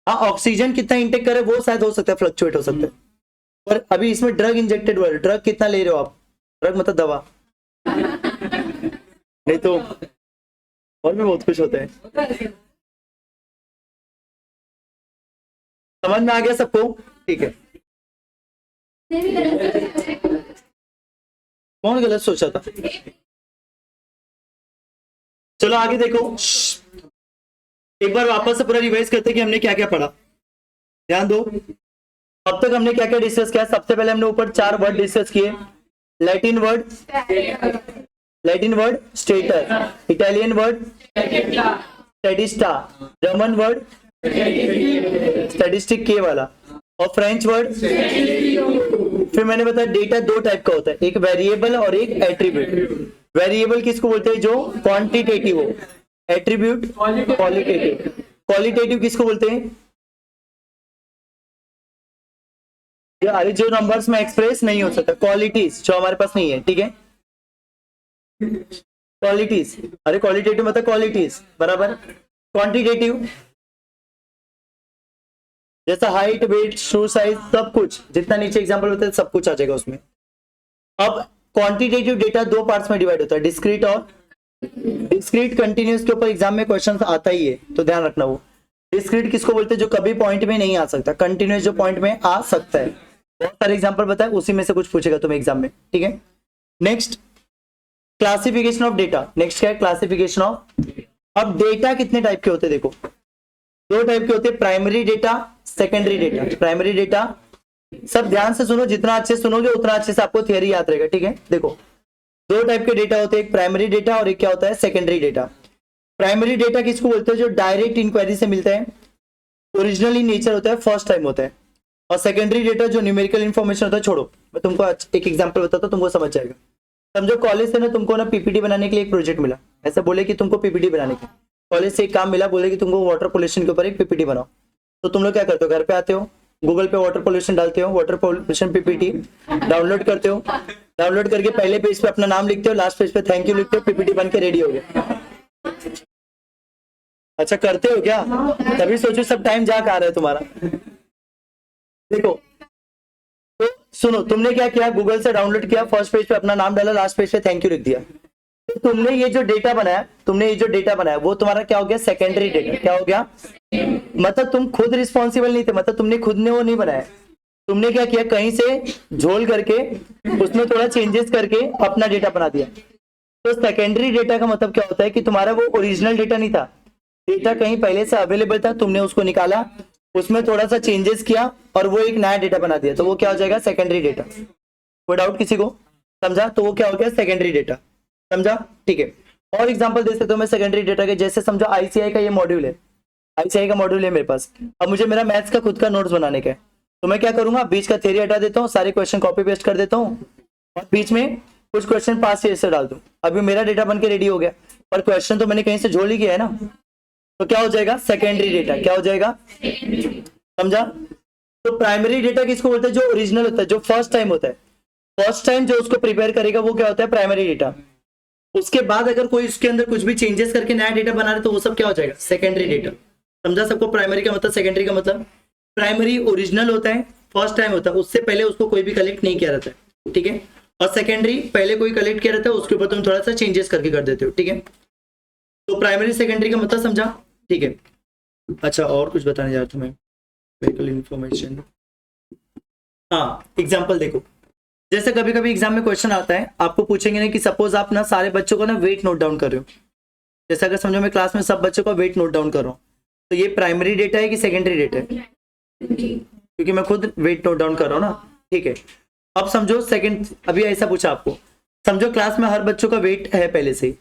हाँ ऑक्सीजन कितना इंटेक करे वो शायद हो सकता है, फ्लक्चुएट हो सकता है, पर अभी इसमें ड्रग इंजेक्टेड वर्ड, ड्रग कितना ले रहे हो आप, ड्रग मतलब दवा नहीं तो और भी बहुत कुछ होता है। समझ में आ गया सबको, ठीक है। कौन गलत सोचा था, चलो आगे देखो, एक बार वापस से पूरा रिवाइज करते कि हमने क्या क्या पढ़ा। ध्यान दो, अब तक हमने क्या क्या डिस्कस किया। सबसे पहले हमने ऊपर 4 वर्ड डिस्कस किए। लैटिन वर्ड स्टेटर, Italian word statista, German word statistic के वाला, और फ्रेंच वर्ड। फिर मैंने बताया डेटा 2 टाइप का होता है, एक वेरिएबल और एक एट्रीब्यूट। वेरिएबल किसको बोलते हैं, जो क्वांटिटेटिव हो, एट्रीब्यूट क्वालिटेटिव। क्वालिटेटिव किसको बोलते हैं, जो नंबर्स में एक्सप्रेस नहीं हो सकता, क्वालिटीज जो हमारे पास नहीं है, ठीक है। क्वालिटीज, अरे क्वालिटेटिव मतलब क्वालिटीज बराबर। क्वांटिटेटिव जैसा हाइट, वेट, शू साइज, सब कुछ जितना नीचे एग्जांपल होता है सब कुछ आ जाएगा उसमें। अब क्वांटिटेटिव डेटा 2 पार्ट्स में डिवाइड होता है, डिस्क्रीट और डिस्क्रीट। कंटिन्यूस के ऊपर एग्जाम में क्वेश्चन आता ही है, तो ध्यान रखना। वो डिस्क्रीट किसको बोलते हैं, जो कभी पॉइंट में नहीं आ सकता, कंटिन्यूस जो पॉइंट में आ सकता है। बहुत सारे एग्जांपल बताए, उसी में से कुछ पूछेगा तुम्हें एग्जाम में, ठीक है। Next classification of data. Next क्या है, क्लासिफिकेशन ऑफ। अब डेटा कितने टाइप के होते हैं, देखो 2 टाइप के होते हैं, primary data, secondary data. Primary data, सब ध्यान से सुनो, जितना अच्छे सुनोगे उतना अच्छे से आपको थियरी याद रहेगा, ठीक है। देखो 2 टाइप के डेटा होते हैं, एक प्राइमरी डेटा और एक क्या होता है, सेकेंडरी डेटा। प्राइमरी डेटा किसको बोलते हैं, जो डायरेक्ट इंक्वायरी से मिलता है, ओरिजिनल इन नेचर होता है, फर्स्ट टाइम होता है। और सेकेंडरी डेटा जो न्यूमेरिकल इन्फॉर्मेशन होता है, छोड़ो मैं तुमको एक एग्जांपल बताता हूँ, तुमको समझ जाएगा। समझो कॉलेज से ना तुमको ना पीपीटी बनाने के लिए एक प्रोजेक्ट मिला, ऐसा बोले कि तुमको पीपीटी बनाने के कॉलेज से एक काम मिला, बोले कि तुमको वाटर पोल्यूशन के ऊपर एक पीपीटी बनाओ। तो तुम लोग क्या करते हो, घर पे आते हो, गूगल पे वाटर पोल्यूशन डालते हो, वाटर पोल्यूशन पीपीटी डाउनलोड करते हो, डाउनलोड करके पहले पेज पे अपना नाम लिखते हो, लास्ट पेज पे थैंक यू लिखते हो, पीपीटी बन के रेडी हो गया। अच्छा करते हो क्या, तभी सोचो सब टाइम जा आ रहा है तुम्हारा। देखो तो सुनो, तुमने क्या किया, गूगल से डाउनलोड किया, फर्स्ट पेज पे अपना नाम डाला, लास्ट पेज पे थैंक यू लिख दिया। तो तुमने ये जो डेटा बनाया, वो तुम्हारा क्या हो गया, सेकेंडरी डेटा। क्या हो गया, मतलब तुम खुद रिस्पॉन्सिबल नहीं थे, मतलब तुमने खुद ने वो नहीं बनाया, तुमने क्या किया, कहीं से झोल करके उसमें थोड़ा चेंजेस करके अपना डेटा बना दिया। तो सेकेंडरी डेटा का मतलब क्या होता है कि तुम्हारा वो ओरिजिनल डेटा नहीं था, डेटा कहीं पहले से अवेलेबल था, तुमने उसको निकाला, उसमें थोड़ा सा चेंजेस किया और वो एक नया डेटा बना दिया, तो वो क्या हो जाएगा, सेकेंडरी डेटा। कोई डाउट किसी को, समझा, तो वो क्या हो गया, सेकेंडरी डेटा, समझा, ठीक है। और एग्जांपल दे सकता हूं मैं सेकेंडरी डेटा के, जैसे समझो आईसीआई का ये मॉड्यूल है, आईसीआई का मॉड्यूल है मेरे पास, अब मुझे मेरा मैथ्स का खुद का नोट्स बनाने का है, तो मैं क्या करूंगा, बीच का थ्योरी हटा देता हूँ, सारे क्वेश्चन कॉपी पेस्ट कर देता हूँ और बीच में कुछ क्वेश्चन पास से डाल दूं, अभी मेरा डेटा बन के रेडी हो गया, पर क्वेश्चन तो मैंने कहीं से झोल ही किया है ना, तो क्या हो जाएगा, सेकेंडरी डेटा। क्या हो जाएगा, समझा। तो प्राइमरी डेटा किसको बोलते हैं, जो ओरिजिनल होता है, जो फर्स्ट टाइम होता है, फर्स्ट टाइम जो उसको प्रिपेयर करेगा वो क्या होता है, प्राइमरी डेटा। उसके बाद अगर कोई उसके अंदर कुछ भी चेंजेस करके नया डेटा बना रहे तो वो सब क्या हो जाएगा, सेकेंडरी डेटा। समझा सबको, प्राइमरी का मतलब, सेकेंडरी का मतलब। प्राइमरी ओरिजिनल होता है, फर्स्ट टाइम होता है, उससे पहले उसको कोई भी कलेक्ट नहीं किया रहता है, ठीक है। और सेकेंडरी पहले कोई कलेक्ट किया रहता है, उसके ऊपर तुम थोड़ा सा चेंजेस करके कर देते हो, ठीक है। तो प्राइमरी सेकेंडरी का मतलब समझा, ठीक है। अच्छा और कुछ बताने जा रहा था मैं, मेडिकल इन्फॉर्मेशन, हाँ एग्जाम्पल देखो, जैसे कभी कभी एग्जाम में क्वेश्चन आता है, आपको पूछेंगे ना कि सपोज आप ना सारे बच्चों का ना वेट नोट डाउन कर रहे हो, जैसे अगर समझो मैं क्लास में सब बच्चों का वेट नोट डाउन कर रहा हूँ, तो ये प्राइमरी डेटा है कि सेकेंडरी डेटा है, क्योंकि मैं खुद वेट नोट डाउन कर रहा हूँ ना, ठीक है। अब समझो सेकंड, अभी ऐसा पूछा आपको, समझो क्लास में हर बच्चों का वेट है पहले से,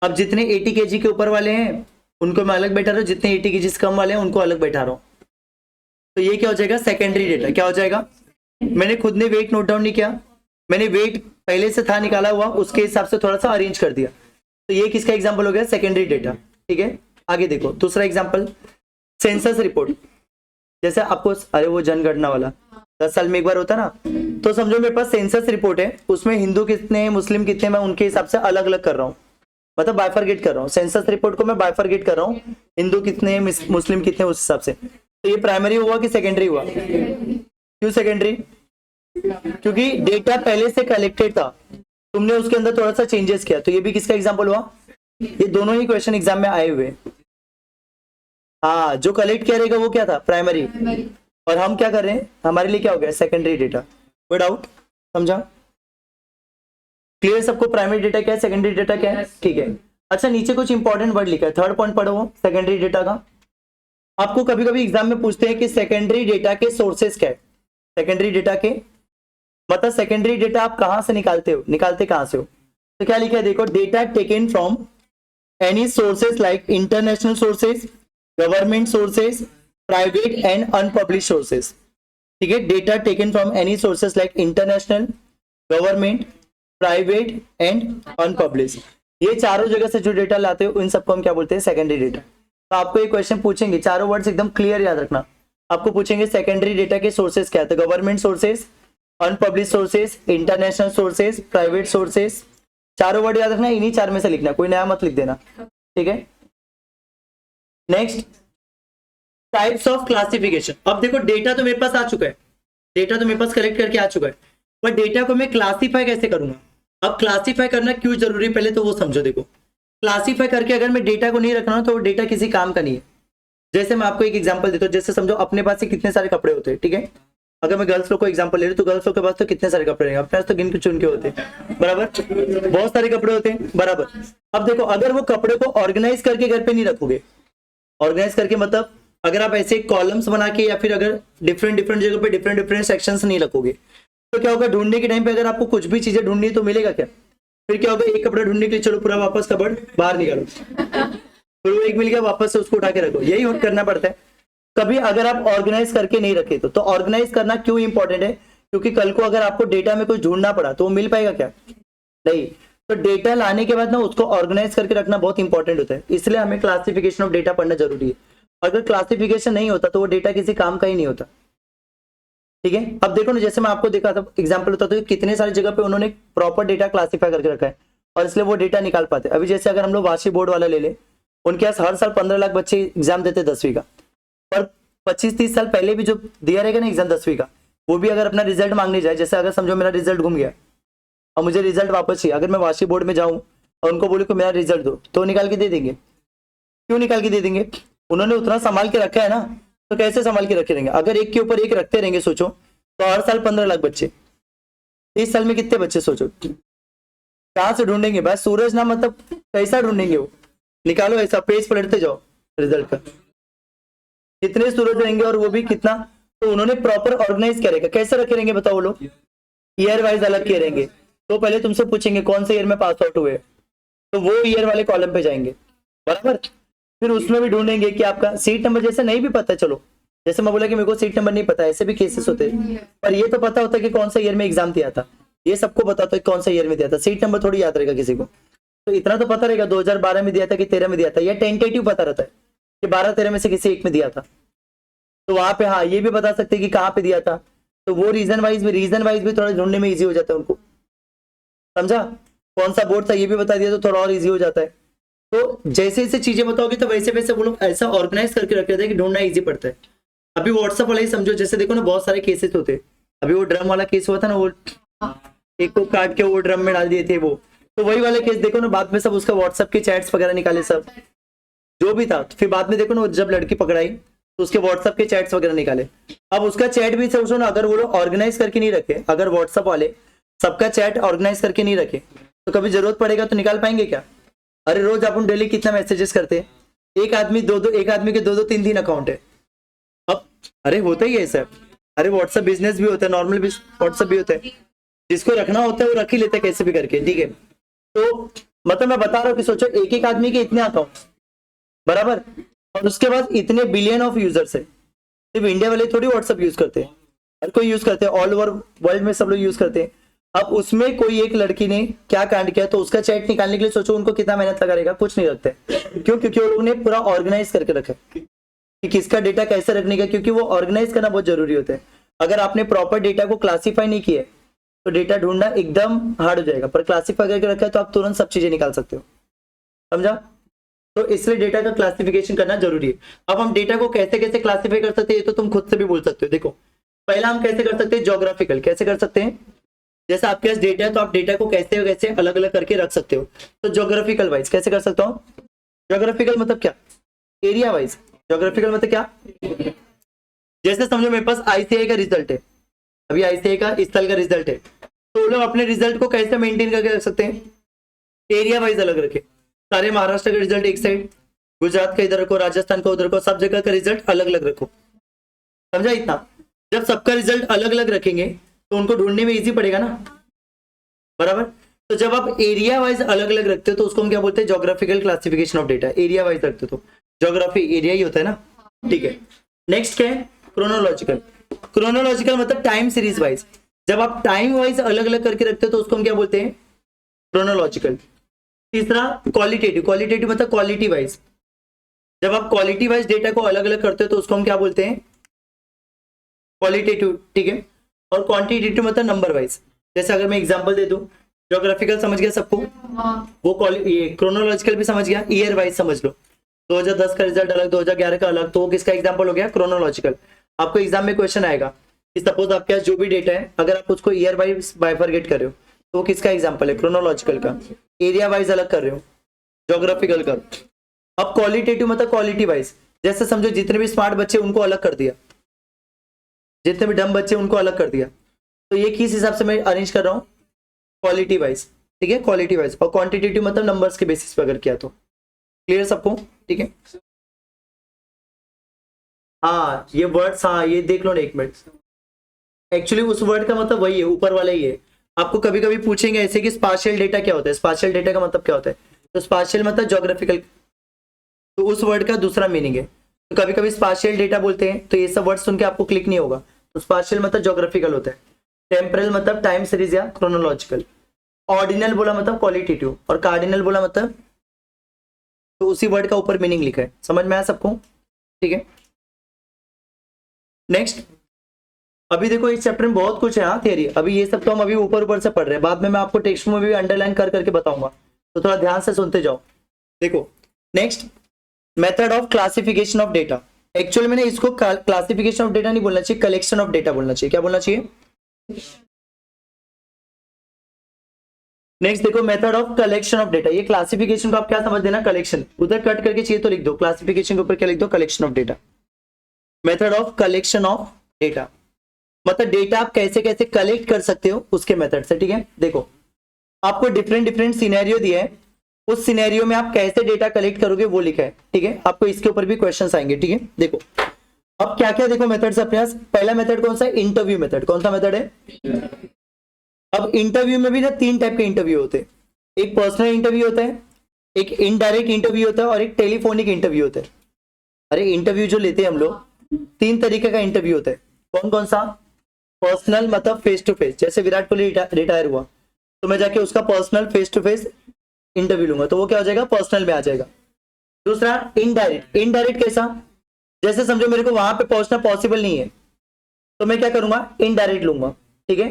अब जितने 80 kg के ऊपर वाले हैं उनको मैं अलग बैठा रहा हूँ, जितने 80 kg कम वाले हैं उनको अलग बैठा रहा हूँ, तो ये क्या हो जाएगा, सेकेंडरी डेटा। क्या हो जाएगा, मैंने खुद ने वेट नोट डाउन नहीं किया, मैंने वेट पहले से था निकाला हुआ, उसके हिसाब से थोड़ा सा अरेंज कर दिया। तो ये किसका एग्जांपल हो गया? Secondary data. ठीक है, आगे देखो दूसरा एग्जांपल, सेंसस रिपोर्ट। जैसे आपको, अरे वो जनगणना वाला 10 साल में एक बार होता ना, तो समझो मेरे पास सेंसस रिपोर्ट है, उसमें हिंदू कितने मुस्लिम कितने, मैं उनके हिसाब से अलग अलग कर रहा हूँ, मतलब बाइफरगेट कर रहा हूँ। सेंसस रिपोर्ट को मैं बाइफरगेट कर रहा हूँ, हिंदू कितने मुस्लिम कितने उस हिसाब से। तो ये प्राइमरी हुआ कि सेकेंडरी हुआ? क्यों सेकेंडरी? क्योंकि डेटा पहले से कलेक्टेड था, तुमने उसके अंदर थोड़ा सा चेंजेस किया। तो ये भी किसका एग्जांपल हुआ? ये दोनों ही क्वेश्चन एग्जाम में आए हुए। हाँ, जो कलेक्ट किया रहेगा वो क्या था? प्राइमरी। और हम क्या कर रहे हैं, हमारे लिए क्या हो गया? Secondary data. कोई डाउट? समझा? क्लियर सबको? प्राइमरी डेटा क्या है, सेकेंडरी डेटा क्या है? ठीक है। अच्छा, नीचे कुछ इंपॉर्टेंट वर्ड लिखा है, थर्ड पॉइंट पढ़ो वो सेकेंडरी डेटा का। आपको कभी कभी एग्जाम में पूछते हैं कि सेकेंडरी डेटा के सोर्सेस क्या है। सेकेंडरी डेटा के मतलब सेकेंडरी डेटा आप कहां से निकालते हो, निकालते कहां से हो? तो क्या लिखा है देखो, data taken from any sources like international sources, government sources, private and unpublish sources. ठीक है, data taken from any sources like international, government, private and unpublish. ये चारों जगह से जो डेटा लाते हो इन सबको हम क्या बोलते हैं? Secondary data. तो आपको एक क्वेश्चन पूछेंगे, चारों वर्ड्स एकदम क्लियर याद रखना। आपको पूछेंगे सेकेंडरी डेटा के सोर्सेस क्या है, तो government sources, unpublish sources, international sources, private sources. चारों वर्ड याद रखना, इन्हीं चार में से लिखना, कोई नया मत लिख देना। ठीक है, नेक्स्ट, टाइप्स ऑफ क्लासिफिकेशन। अब देखो डेटा तो मेरे पास आ चुका है, डेटा तो मेरे पास कलेक्ट करके आ चुका है, पर डेटा को मैं क्लासीफाई कैसे करूंगा? अब क्लासीफाई करना क्यों जरूरी है पहले तो वो समझो। देखो, क्लासीफाई करके अगर मैं डेटा को नहीं रखना तो वो डेटा किसी काम का नहीं है। जैसे मैं आपको एक एग्जांपल देता हूँ, जैसे समझो अपने पास ही कितने सारे कपड़े होते हैं। ठीक है, अगर मैं गर्ल्स लोग को एग्जांपल ले रही हूँ तो गर्ल्स लोग के पास तो कितने सारे कपड़े रहेंगे, अपने पास तो गिन के चुन के होते हैं, बराबर, बहुत सारे कपड़े होते हैं, बराबर। अब देखो, अगर वो कपड़े को ऑर्गेनाइज करके घर पे नहीं रखोगे, ऑर्गेनाइज करके मतलब अगर आप ऐसे कॉलम्स बना के या फिर अगर डिफरेंट डिफरेंट जगह पे डिफरेंट डिफरेंट सेक्शंस नहीं रखोगे, तो क्या होगा, ढूंढने के टाइम पे अगर आपको कुछ भी चीजें ढूंढनी है तो मिलेगा क्या? फिर क्या होगा, एक कपड़ा ढूंढने के लिए चलो पूरा वापस कबर्ड बाहर निकालो, फिर वो एक मिल गया वापस से उसको उठा के रखो, यही करना पड़ता है। कभी अगर आप ऑर्गेनाइज करके नहीं रखे तो ऑर्गेनाइज करना क्यों इंपॉर्टेंट है? क्योंकि कल को अगर आपको डेटा में कुछ ढूंढना पड़ा तो वो मिल पाएगा क्या? नहीं। तो डेटा लाने के बाद ना उसको ऑर्गेनाइज करके रखना बहुत इंपॉर्टेंट होता है, इसलिए हमें क्लासिफिकेशन ऑफ डेटा पढ़ना जरूरी है। अगर क्लासिफिकेशन नहीं होता तो वो डेटा किसी काम का ही नहीं होता। ठीक है, अब देखो ना, जैसे मैं आपको देखा था एग्जांपल होता तो कितने सारी जगह पे उन्होंने प्रॉपर डेटा क्लासिफाई करके रखा है और इसलिए वो डेटा निकाल पाते। अभी जैसे अगर हम लोग वाशी बोर्ड वाला ले ले, उनके पास हर साल 15 लाख बच्चे एग्जाम देते 10वीं का, पर 25-30 साल पहले भी जो दिया रहेगा ना एग्जाम 10वीं का, वो भी अगर अपना रिजल्ट मांगने जाए, जैसे अगर समझो मेरा रिजल्ट घूम गया और मुझे रिजल्ट वापस चाहिए, अगर मैं वाशी बोर्ड में जाऊं और उनको बोलूं कि मेरा रिजल्ट दो, तो निकाल के दे देंगे। क्यों निकाल के दे देंगे? उन्होंने उतना संभाल के रखा है ना, तो कैसे संभाल के रखे रहेंगे? अगर एक के ऊपर एक रखते रहेंगे सोचो, तो हर साल 15 लाख बच्चे, 30 साल में कितने बच्चे सोचो, कहां से ढूंढेंगे? भाई सूरज ना, मतलब कैसा ढूंढेंगे वो? निकालो ऐसा, पेज पलटते जाओ रिजल्ट का, कितने सूरज रहेंगे और वो भी कितना। तो उन्होंने प्रॉपर ऑर्गेनाइज किया रहेगा, कैसे रखे रहेंगे बताओ लोग? ईयर वाइज अलग किए रहेंगे। तो पहले तुमसे पूछेंगे कौन से ईयर में पास आउट हुए, तो वो ईयर वाले कॉलम पे जाएंगे, बराबर। फिर उसमें भी ढूंढेंगे कि आपका सीट नंबर, जैसे नहीं भी पता, चलो जैसे मैं बोला कि मेरे को सीट नंबर नहीं पता, ऐसे भी केसेस होते हैं, पर ये तो पता होता है कि कौन सा ईयर में एग्जाम दिया था, ये सबको पता होता है कौन सा ईयर में दिया था, सीट नंबर थोड़ी याद रहेगा किसी को। तो इतना तो पता रहेगा 2012 में दिया था कि 13 में दिया था, या टेंटेटिव पता रहता है कि 12-13 में से किसी एक में दिया था। तो वहां पे हाँ ये भी बता सकते हैं कि कहाँ पे दिया था, तो वो रीजन वाइज भी थोड़ा ढूंढने में इजी हो जाता है उनको, समझा? कौन सा बोर्ड था ये भी बता दिया तो थोड़ा और इजी हो जाता है। तो जैसे जैसे चीजें बताओगे तो वैसे वैसे वो लोग ऐसा ऑर्गेनाइज करके रखे थे कि ढूंढना इजी पड़ता है। अभी व्हाट्सएप वाला ही समझो, जैसे देखो ना बहुत सारे केसेस होते, अभी वो ड्रम वाला केस हुआ था ना, वो एक को काट के वो ड्रम में डाल दिए थे वो, तो वही वाले केस देखो ना, बाद में सब उसका व्हाट्सएप के चैट्स वगैरह निकाले, सब जो भी था। फिर बाद में देखो ना जब लड़की पकड़ाई तो उसके व्हाट्सएप के चैट्स वगैरह निकाले। अब उसका चैट भी सोचो ना, अगर वो लोग ऑर्गेनाइज करके नहीं रखे, अगर व्हाट्सएप वाले सबका चैट ऑर्गेनाइज करके नहीं रखे, तो कभी जरूरत पड़ेगा तो निकाल पाएंगे क्या? अरे रोज अपन डेली कितना मैसेजेस करते हैं, एक आदमी के दो 3 अकाउंट है। अब अरे होता ही है ऐसा, अरे व्हाट्सएप बिजनेस भी होता है, नॉर्मल भी व्हाट्सएप भी होता है, जिसको रखना होता है वो रख ही लेता है कैसे भी करके। ठीक है, तो मतलब मैं बता रहा हूँ कि सोचो एक आदमी के इतने अकाउंट, बराबर, और उसके बाद इतने बिलियन ऑफ यूजर्स है। सिर्फ इंडिया वाले थोड़ी व्हाट्सएप यूज करते हैं, हर कोई यूज करते हैं, ऑल ओवर वर्ल्ड में सब लोग यूज करते हैं। अब उसमें कोई एक लड़की ने क्या कांड किया, तो उसका चैट निकालने के लिए सोचो उनको कितना मेहनत लगा रहेगा, कुछ नहीं रखते। क्यों? क्योंकि वो लोगों ने पूरा ऑर्गेनाइज करके रखा है कि किसका डेटा कैसे रखने का, क्योंकि वो ऑर्गेनाइज करना बहुत जरूरी होता है। अगर आपने प्रॉपर डेटा को क्लासीफाई नहीं किया तो डेटा ढूंढना एकदम हार्ड हो जाएगा, पर क्लासीफाई करके रखा है तो आप तुरंत सब चीजें निकाल सकते हो। समझा? तो इसलिए डेटा का क्लासिफिकेशन करना जरूरी है। अब हम डेटा को कैसे कैसे क्लासिफाई कर सकते हैं, ये तो तुम खुद से भी बोल सकते हो। देखो, पहला हम कैसे कर सकते हैं, ज्योग्राफिकल। कैसे कर सकते हैं? जैसे आपके पास डेटा है तो आप डेटा को कैसे कैसे अलग अलग करके रख सकते हो। तो ज्योग्राफिकल वाइज कैसे कर सकता हूँ? ज्योग्राफिकल मतलब क्या? Area wise. ज्योग्राफिकल मतलब क्या? जैसे समझो मेरे पास आईसीआई का रिजल्ट है, अभी आईसीआई का इस साल का रिजल्ट है, तो लोग अपने रिजल्ट को कैसे मेंटेन करके रख सकते हैं? एरिया वाइज अलग रखे। सारे महाराष्ट्र का रिजल्ट एक साइड, गुजरात का इधर रखो, राजस्थान का उधर रखो, सब जगह का रिजल्ट अलग अलग रखो। समझा इतना? जब सबका रिजल्ट अलग अलग रखेंगे तो उनको ढूंढने में इजी पड़ेगा ना, बराबर। तो जब आप एरिया वाइज अलग अलग रखते हो तो उसको हम क्या बोलते हैं? Geographical classification of data. Area wise रखते हो तो ज्योग्राफी एरिया ही होता है ना, ठीक है। नेक्स्ट क्या है? क्रोनोलॉजिकल। क्रोनोलॉजिकल मतलब टाइम सीरीज वाइज। जब आप टाइम वाइज अलग अलग करके रखते हो तो उसको हम क्या बोलते हैं? क्रोनोलॉजिकल। तीसरा क्वालिटेटिव। क्वालिटेटिव मतलब क्वालिटी वाइज। जब आप क्वालिटी वाइज डेटा को अलग अलग करते हो तो उसको हम क्या बोलते हैं? क्वालिटेटिव, ठीक है। और क्वांटिटेटिव मतलब नंबर वाइज। जैसे अगर मैं एग्जांपल दे दूं, ज्योग्राफिकल समझ गया सबको, वो ये क्रोनोलॉजिकल भी समझ गया, ईयर वाइज समझ लो। 2010 का रिजल्ट अलग, 2011 का अलग, तो वो किसका एग्जांपल हो गया? क्रोनोलॉजिकल। आपको एग्जाम में क्वेश्चन आएगा कि सपोज आपके पास जो भी डेटा है, अगर आप उसको ईयर वाइज बाइफरगेट कर रहे हो तो वो किसका एग्जांपल है? क्रोनोलॉजिकल का। एरिया वाइज अलग कर रहे हो, ज्योग्राफिकल का। अब क्वालिटेटिव मतलब क्वालिटी वाइज। जैसे समझो जितने भी स्मार्ट बच्चे उनको अलग कर दिया, जितने भी डम बच्चे उनको अलग कर दिया, तो ये किस हिसाब से मैं अरेंज कर रहा हूँ? क्वालिटी वाइज, ठीक है, क्वालिटी वाइज। और क्वांटिटेटिव मतलब नंबर्स के बेसिस पे अगर किया तो। क्लियर सबको? ठीक है। हाँ ये वर्ड्स, हाँ ये देख लो ना एक मिनट। एक्चुअली उस वर्ड का मतलब वही है, ऊपर वाला ही है। आपको कभी कभी पूछेंगे ऐसे कि स्पाशियल डेटा क्या होता है, स्पाशियल डेटा का मतलब क्या होता है? तो स्पाशियल मतलब ज्योग्राफिकल, तो उस वर्ड का दूसरा मीनिंग है। तो कभी कभी स्पाशियल डेटा बोलते हैं तो ये सब वर्ड सुन के आपको क्लिक नहीं होगा। तो स्पाशियल मतलब ज्योग्राफिकल होता है। टेम्परल मतलब टाइम सीरीज या क्रोनोलॉजिकल। ऑर्डिनल बोला मतलब क्वालिटेटिव, और कार्डिनल बोला मतलब, तो उसी वर्ड का ऊपर मीनिंग लिखा है। समझ में आया सबको? ठीक है। नेक्स्ट, अभी देखो इस चैप्टर में बहुत कुछ है, हाँ थियरी। अभी ये सब तो हम अभी ऊपर ऊपर से पढ़ रहे हैं, बाद में मैं आपको टेक्स्ट में भी अंडरलाइन कर करके बताऊंगा, तो थोड़ा ध्यान से सुनते जाओ। देखो next, method of classification of data. Actually मैंने इसको क्लासिफिकेशन ऑफ डेटा नहीं बोलना चाहिए, कलेक्शन ऑफ डेटा बोलना चाहिए। क्या बोलना चाहिए? नेक्स्ट देखो, method of collection of data. ये क्लासिफिकेशन को आप क्या समझ देना? कलेक्शन। उधर कट करके चाहिए तो लिख दो, क्लासिफिकेशन के ऊपर क्या लिख दो? Collection of data. Method of collection of data मतलब डेटा आप कैसे कैसे कलेक्ट कर सकते हो उसके मेथड से, ठीक है। देखो आपको डिफरेंट डिफरेंट सिनेरियो दिया है, उस सिनेरियो में आप कैसे डेटा कलेक्ट करोगे वो लिखा है, ठीक है। आपको इसके ऊपर भी क्वेश्चंस आएंगे, ठीक है। देखो अब क्या क्या देखो मेथड्स अपने पास। पहला मेथड कौन सा है? Interview method. कौन सा मेथड है? अब इंटरव्यू में भी ना तीन टाइप के इंटरव्यू होते हैं। एक पर्सनल इंटरव्यू होता है, एक इनडायरेक्ट इंटरव्यू होता है, और एक टेलीफोनिक इंटरव्यू होता है। अरे इंटरव्यू जो लेते हैं हम लोग, तीन तरीके का इंटरव्यू होता है। कौन कौन सा? पर्सनल मतलब फेस टू फेस, जैसे विराट कोहली रिटायर हुआ तो मैं जाके उसका personal face to face interview लूंगा, तो वो क्या हो जाएगा? पर्सनल में आ जाएगा। दूसरा इनडायरेक्ट। इनडायरेक्ट कैसा? जैसे समझो मेरे को वहां पे पहुंचना पॉसिबल नहीं है तो मैं क्या करूंगा? इनडायरेक्ट लूंगा, ठीक है।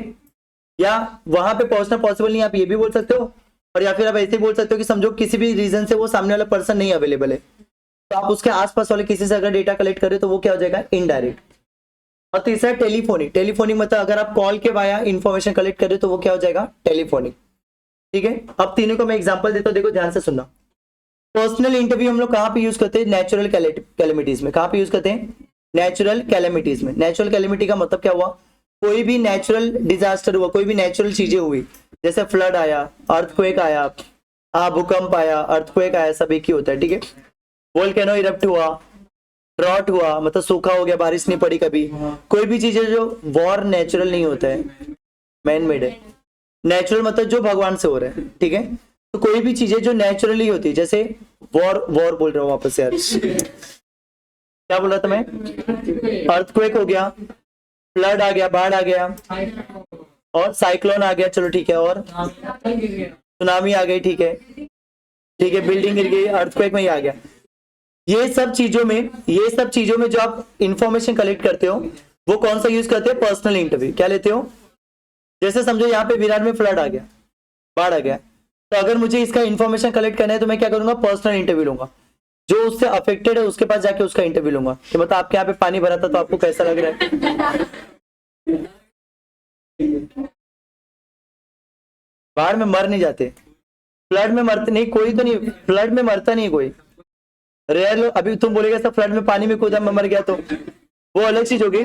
या वहां पे पहुंचना पॉसिबल नहीं, आप ये भी बोल सकते हो। और या फिर आप ऐसे बोल सकते हो कि समझो किसी भी रीजन से वो सामने वाला पर्सन नहीं अवेलेबल है, तो आप उसके आसपास वाले किसी से अगर डेटा कलेक्ट करें तो वो क्या हो जाएगा? इनडायरेक्ट। और तीसरा टेलीफोनिक। टेलीफोनिक मतलब अगर आप कॉल के वाया इंफॉर्मेशन कलेक्ट करें तो वो क्या हो जाएगा? टेलीफोनिक, ठीक है। अब तीनों को मैं एग्जांपल देता हूं, देखो ध्यान से सुनना। पर्सनल इंटरव्यू हम लोग कहां पे यूज करते हैं? नेचुरल कैलेमिटीज में। कहां पे यूज करते हैं? नेचुरल कैलेमिटीज में। नेचुरल कैलेमिटी का मतलब क्या हुआ? कोई भी नेचुरल डिजास्टर हुआ, कोई भी नेचुरल चीजें हुई, जैसे फ्लड आया, अर्थक्वेक आया, भूकंप आया, अर्थक्वेक आया, सब एक ही होता है, ठीक है। वोल्केनो इरप्ट हुआ, ड्रॉट हुआ मतलब सूखा हो गया, बारिश नहीं पड़ी कभी। कोई भी चीजें जो वॉर नेचुरल नहीं होता है, मैन मेड है। नेचुरल मतलब जो भगवान से हो रहा है, ठीक है। तो कोई भी चीजें जो नेचुरली होती है, जैसे वॉर बोल रहा हूँ वापस यार क्या बोल रहा था मैं? अर्थक्वेक हो गया, फ्लड आ गया, बाढ़ आ गया, और साइक्लोन आ गया, चलो ठीक है, और सुनामी आ गई, ठीक है, ठीक है, बिल्डिंग गिर गई, अर्थक्वेक में ही आ गया। ये सब चीजों में जो आप इंफॉर्मेशन कलेक्ट करते हो वो कौन सा यूज करते हो? Personal interview. क्या लेते हो? जैसे समझो यहाँ पे विरार में फ्लड आ गया, बाढ़ आ गया, तो अगर मुझे इसका इंफॉर्मेशन कलेक्ट करना है तो मैं क्या करूंगा? पर्सनल इंटरव्यू लूंगा। जो उससे अफेक्टेड है उसके पास जाके उसका इंटरव्यू लूंगा कि मतलब आपके यहाँ पे पानी भरा था तो आपको कैसा लग रहा है? बाढ़ में मर नहीं जाते, फ्लड में मरते नहीं कोई, तो नहीं, फ्लड में मरता नहीं कोई, रेयर लोग। अभी तुम बोलेगा सब फ्लड में पानी में कूदा मैं मर गया, तो वो अलग चीज होगी।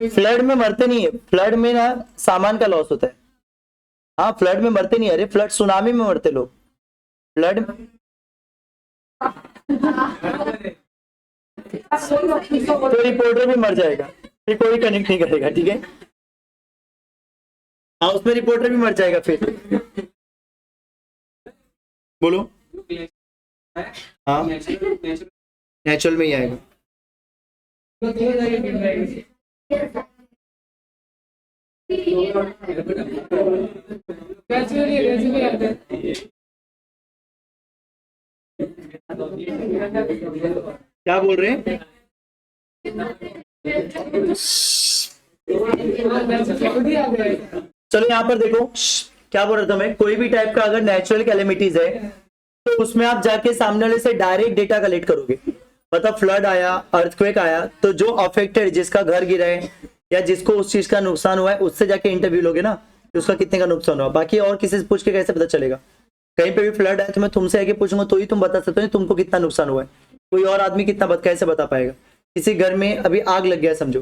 फ्लड में मरते नहीं है, फ्लड में ना सामान का लॉस होता है। हाँ, फ्लड में मरते नहीं, अरे फ्लड सुनामी में मरते लोग, फ्लड तो रिपोर्टर भी मर जाएगा, फिर कोई कनेक्ट नहीं करेगा, ठीक है। हाँ, उसमें रिपोर्टर भी मर जाएगा फिर। बोलो। हाँ, नेचुरल में ही आएगा। क्या बोल रहे हैं? चलो यहाँ पर देखो क्या बोल रहा था मैं, कोई भी टाइप का अगर नेचुरल कैलेमिटीज है तो उसमें आप जाके सामने वाले से डायरेक्ट डेटा कलेक्ट करोगे। मतलब फ्लड आया, अर्थक्वेक आया, तो जो अफेक्टेड, जिसका घर गिरा है या जिसको उस चीज का नुकसान हुआ है, उससे जाके इंटरव्यू लोगे ना कि उसका कितने का नुकसान हुआ। बाकी और किसी से पूछ के कैसे पता चलेगा? कहीं पे भी फ्लड है तो मैं तुमसे आके पूछूंगा तो ही तुम बता सकते हो तुमको कितना नुकसान हुआ है। कोई और आदमी कितना कैसे बता पाएगा? किसी घर में अभी आग लग गया समझो,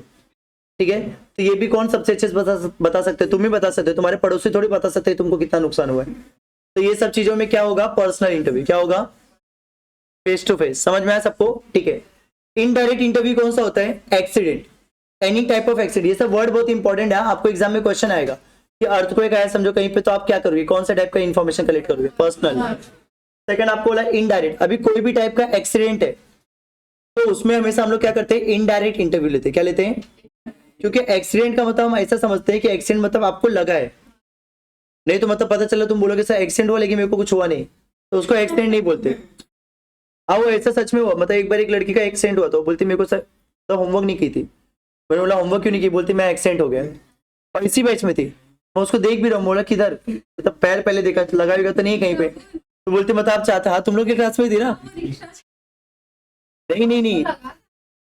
ठीक है, तो ये भी कौन सबसे अच्छे से बता सकते हो? तुम ही बता सकते हो, तुम्हारे पड़ोसी थोड़ी बता सकते हैं तुमको कितना नुकसान हुआ है। तो ये सब चीजों में क्या होगा? Personal interview. क्या होगा? Face to face. समझ में आया सबको? ठीक है। इनडायरेक्ट इंटरव्यू कौन सा होता है? Accident, any type of accident. ये सब वर्ड बहुत इंपॉर्टेंट है, आपको एग्जाम में क्वेश्चन आएगा कि अर्थक्वेक आया समझो कहीं पे, तो आप क्या करोगे? कौन सा टाइप का इंफॉर्मेशन कलेक्ट करोगे? पर्सनल। सेकंड आपको बोला इनडायरेक्ट, अभी कोई भी टाइप का एक्सीडेंट है तो उसमें हमेशा हम लोग क्या करते हैं? इनडायरेक्ट इंटरव्यू लेते हैं। क्या लेते हैं? क्योंकि एक्सीडेंट का मतलब हम ऐसा समझते हैं कि एक्सीडेंट मतलब आपको लगा है, नहीं तो मतलब पता चला तुम बोलोगे सर एक्सीडेंट हुआ लेकिन मेरे को कुछ हुआ नहीं, तो उसको एक्सीडेंट नहीं बोलते। हाँ, वो ऐसा सच में हुआ। मतलब एक बार एक लड़की का एक्सीडेंट हुआ, तो बोलती मेरे को सर तो होमवर्क नहीं की थी। मैंने बोला होमवर्क क्यों नहीं की? बोलती मैं एक्सीडेंट हो गया, और इसी बैच में थी। मैं उसको देख भी रहा हूँ, बोला किधर? मतलब पैर पहले देखा, लगा तो नहीं कहीं पे, तो बोलते मतलब आप चाहते? हाँ, तुम लोग की क्लास में थी ना? नहीं नहीं नहीं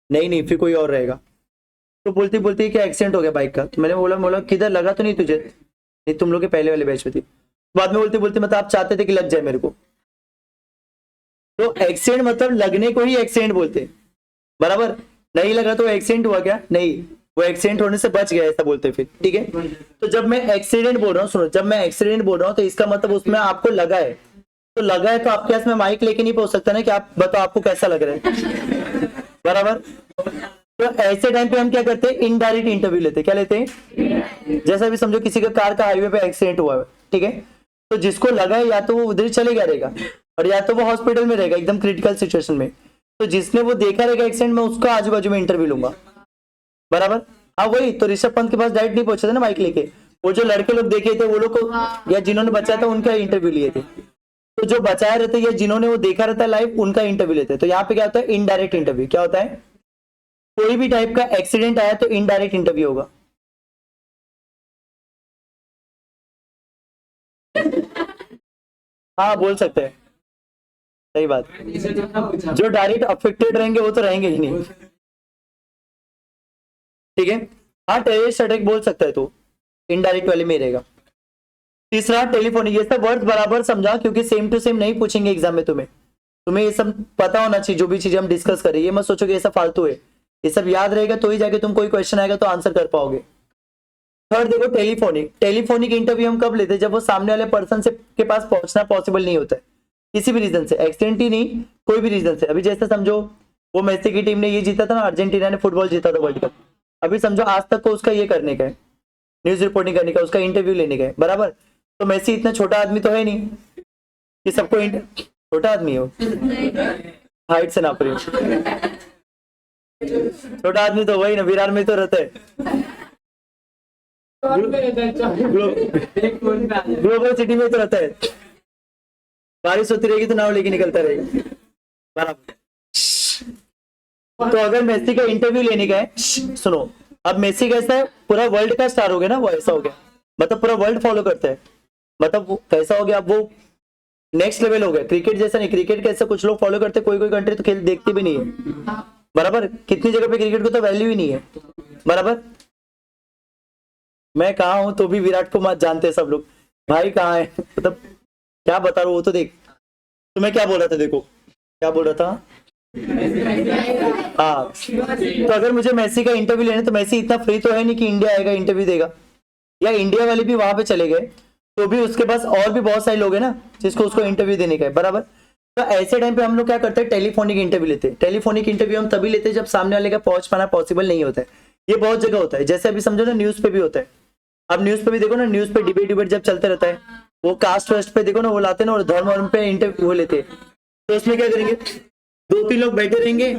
नहीं नहीं, फिर कोई और रहेगा। तो बोलती कि एक्सीडेंट हो गया बाइक का। तो मैंने बोला किधर? लगा तो नहीं तुझे? नहीं, तुम लोग के पहले वाले बैच में थी। बाद में बोलती मतलब आप चाहते थे कि लग जाए मेरे को। तो एक्सीडेंट मतलब लगने को ही एक्सीडेंट बोलते, बराबर। नहीं लगा तो एक्सीडेंट हुआ क्या? नहीं, वो एक्सीडेंट होने से बच गया, ऐसा बोलते फिर, ठीक है। तो जब मैं एक्सीडेंट बोल रहा हूँ, सुनो, जब मैं एक्सीडेंट बोल रहा हूँ तो इसका मतलब उसमें आपको लगा है, तो लगा है तो आपके पास में माइक लेके नहीं पहुंच सकता ना कि आप बताओ आपको कैसा लग रहा है, बराबर। तो ऐसे टाइम पे हम क्या करते हैं? इनडायरेक्ट इंटरव्यू लेते हैं। क्या लेते हैं? जैसा भी समझो किसी का कार का हाईवे पे एक्सीडेंट हुआ है, ठीक है, तो जिसको लगा है या तो वो उधर चले गया रहेगा और या तो वो हॉस्पिटल में रहेगा एकदम क्रिटिकल सिचुएशन में। तो जिसने वो देखा रहेगा एक्सीडेंट में, उसका आजू बाजू में इंटरव्यू लूंगा, बराबर। हाँ, वही तो ऋषभ पंत के पास डायरेक्ट नहीं पहुंचे थे ना माइक लेके, वो जो लड़के लोग देखे थे वो लोग को, या जिन्होंने बचाया था उनका इंटरव्यू लिए थे। तो जो बचाए रहते या जिन्होंने वो देखा रहता है लाइव, उनका इंटरव्यू लेते हैं। तो यहाँ पे क्या होता है? Indirect interview. क्या होता है? कोई भी टाइप का एक्सीडेंट आया तो इनडायरेक्ट इंटरव्यू होगा। हाँ, बोल सकते हैं, सही बात। जो डायरेक्ट अफेक्टेड रहेंगे वो तो रहेंगे ही नहीं, ठीक है। हाँ, टेररिस्ट अटैक बोल सकता है, तो इनडायरेक्ट वाले में ही रहेगा। तीसरा टेलीफोनिक। ये सब वर्ड्स बराबर समझा, क्योंकि सेम टू सेम नहीं पूछेंगे एग्जाम में। तुम्हें ये सब पता होना चाहिए, जो भी चीजें हम डिस्कस करें। ये मत सोचो कि ये सब फालतू है, ये सब याद रहेगा तो ही जाके तुम कोई क्वेश्चन आएगा तो आंसर कर पाओगे। थर्ड देखो, टेलीफोनिक इंटरव्यू हम कब लेते हैं? जब वो सामने वाले पर्सन से के पास पहुंचना पॉसिबल नहीं होता है, किसी भी रीजन से, एक्सीडेंट ही नहीं, कोई भी रीजन से। अभी जैसे समझो वो मेसी की टीम ने ये जीता था ना, अर्जेंटीना ने फुटबॉल जीता था वर्ल्ड कप। अभी समझो आज तक को उसका ये करने का है, न्यूज रिपोर्टिंग करने का, उसका इंटरव्यू लेने का है, बराबर। तो मेसी इतना छोटा आदमी तो है नहीं कि सबको छोटा आदमी हो, हाइट से नाप रही हो। छोटा आदमी तो वही ना, विरार में तो रहता है, ग्लोबल सिटी में तो रहता है। बारिश होती रहेगी तो नाव लेके निकलता रहेगा, बराबर। तो अगर मेसी का इंटरव्यू लेने का है, सुनो, अब मेसी कैसा है, पूरा वर्ल्ड का स्टार हो गया ना, वो ऐसा हो गया, मतलब पूरा वर्ल्ड फॉलो करता है, मतलब वो कैसा हो गया, अब वो नेक्स्ट लेवल हो गया। क्रिकेट जैसा नहीं, क्रिकेट कैसे कुछ लोग फॉलो करते, कोई कोई कंट्री तो खेल देखती भी नहीं है, बराबर। कितनी जगह पे क्रिकेट को तो वैल्यू ही नहीं है, बराबर। मैं कहा हूं तो भी विराट को मत जानते सब लोग, भाई कहाँ है, मतलब क्या बता रहा हूँ, वो तो देख। तो मैं क्या बोल रहा था, देखो क्या बोल रहा था, हाँ। तो अगर मुझे मेसी का इंटरव्यू लेना, तो मेसी इतना फ्री तो है नहीं कि इंडिया आएगा इंटरव्यू देगा, या इंडिया वाले भी वहां पे चले गए तो भी उसके पास और भी बहुत सारे लोग हैं ना जिसको उसको इंटरव्यू देने का है, बराबर। तो ऐसे टाइम पे हम लोग क्या करते हैं, टेलीफोनिक इंटरव्यू लेते हैं। टेलीफोनिक इंटरव्यू हम तभी लेते हैं जब सामने वाले का पहुंच पाना पॉसिबल नहीं होता है। ये बहुत जगह होता है, जैसे अभी समझो ना न्यूज पे भी होता है। अब न्यूज पे भी देखो ना, न्यूज पे डिबेट जब चलते रहता है, वो कास्ट वेस्ट पे देखो ना, वो लाते ना, और धर्म पे इंटरव्यू वो लेते हैं। तो उसमें क्या करेंगे, 2-3 लोग बैठे रहेंगे,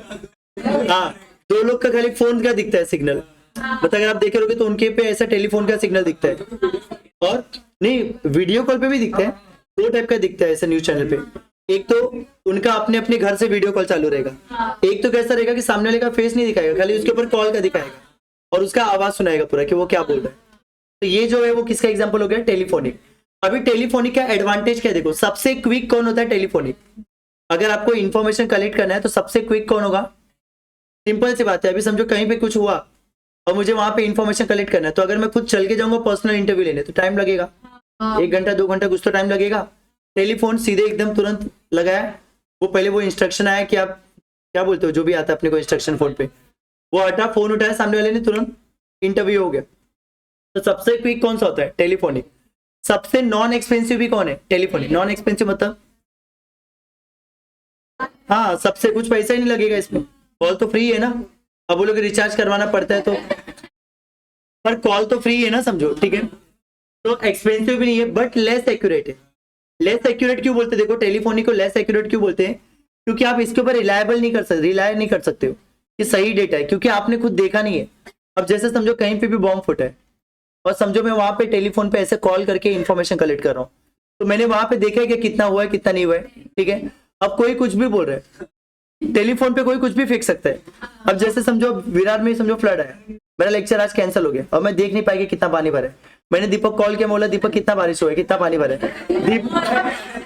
हाँ, 2 लोग का खाली फोन का दिखता है सिग्नल, मतलब अगर आप देखे रहोगे तो उनके पे ऐसा टेलीफोन का सिग्नल दिखता है, और नहीं वीडियो कॉल पे भी दिखता है, 2 टाइप का दिखता है ऐसे न्यूज चैनल पे। एक तो उनका अपने अपने घर से वीडियो कॉल चालू रहेगा, एक तो कैसा रहेगा कि सामने वाले का फेस नहीं दिखाएगा, खाली उसके ऊपर कॉल का दिखाएगा और उसका आवाज सुनाएगा पूरा कि वो क्या बोल रहा है। तो ये जो है वो किसका एग्जाम्पल हो गया, टेलीफोनिक। अभी टेलीफोनिक का एडवांटेज क्या है, देखो सबसे क्विक कौन होता है, टेलीफोनिक। अगर आपको इन्फॉर्मेशन कलेक्ट करना है तो सबसे क्विक कौन होगा, सिंपल सी बात है। अभी समझो कहीं पे कुछ हुआ और मुझे वहां पे इन्फॉर्मेशन कलेक्ट करना है, तो अगर मैं खुद चल के जाऊंगा पर्सनल इंटरव्यू लेने तो टाइम लगेगा, 1 घंटा 2 घंटा कुछ तो टाइम लगेगा। टेलीफोन सीधे एकदम तुरंत लगाया, वो पहले वो इंस्ट्रक्शन आया कि आप क्या बोलते हो, जो भी आता है अपने को इंस्ट्रक्शन फोन पे, वो हटा, फोन उठाया, सामने वाले ने तुरंत इंटरव्यू हो गया। तो सबसे क्विक कौन सा होता है, टेलीफोनिक। सबसे नॉन एक्सपेंसिव भी कौन है, टेलीफोनिक। नॉन एक्सपेंसिव मतलब हाँ, सबसे कुछ पैसा ही नहीं लगेगा इसमें, कॉल तो फ्री है ना। अब वो लोग रिचार्ज करवाना पड़ता है तो, पर कॉल तो फ्री है ना, समझो, ठीक है। तो एक्सपेंसिव भी नहीं है बट लेस एक्यूरेट है। लेस एक्यूरेट क्यों बोलते हैं, देखो टेलीफोनिक को लेस एक्यूरेट क्यों बोलते हैं, क्योंकि आप इसके ऊपर रिलाय नहीं कर सकते हो कि सही डेटा है, क्योंकि आपने खुद देखा नहीं है। अब जैसे समझो कहीं पे भी बॉम्ब फुटा है और समझो मैं वहां पे टेलीफोन पे ऐसे कॉल करके इन्फॉर्मेशन कलेक्ट कर रहा हूँ, तो मैंने वहां पे देखा है कि कितना हुआ है कितना नहीं हुआ है, ठीक है। अब कोई कुछ भी बोल रहा है, टेलीफोन पे कोई कुछ भी फेंक सकता है। अब जैसे समझो विरार में समझो फ्लड आया, मेरा लेक्चर आज कैंसिल हो गया और मैं देख नहीं पाई कि कितना पानी भरा है। मैंने दीपक कॉल किया, बोला दीपक कितना बारिश हुआ है, कितना पानी भरा है।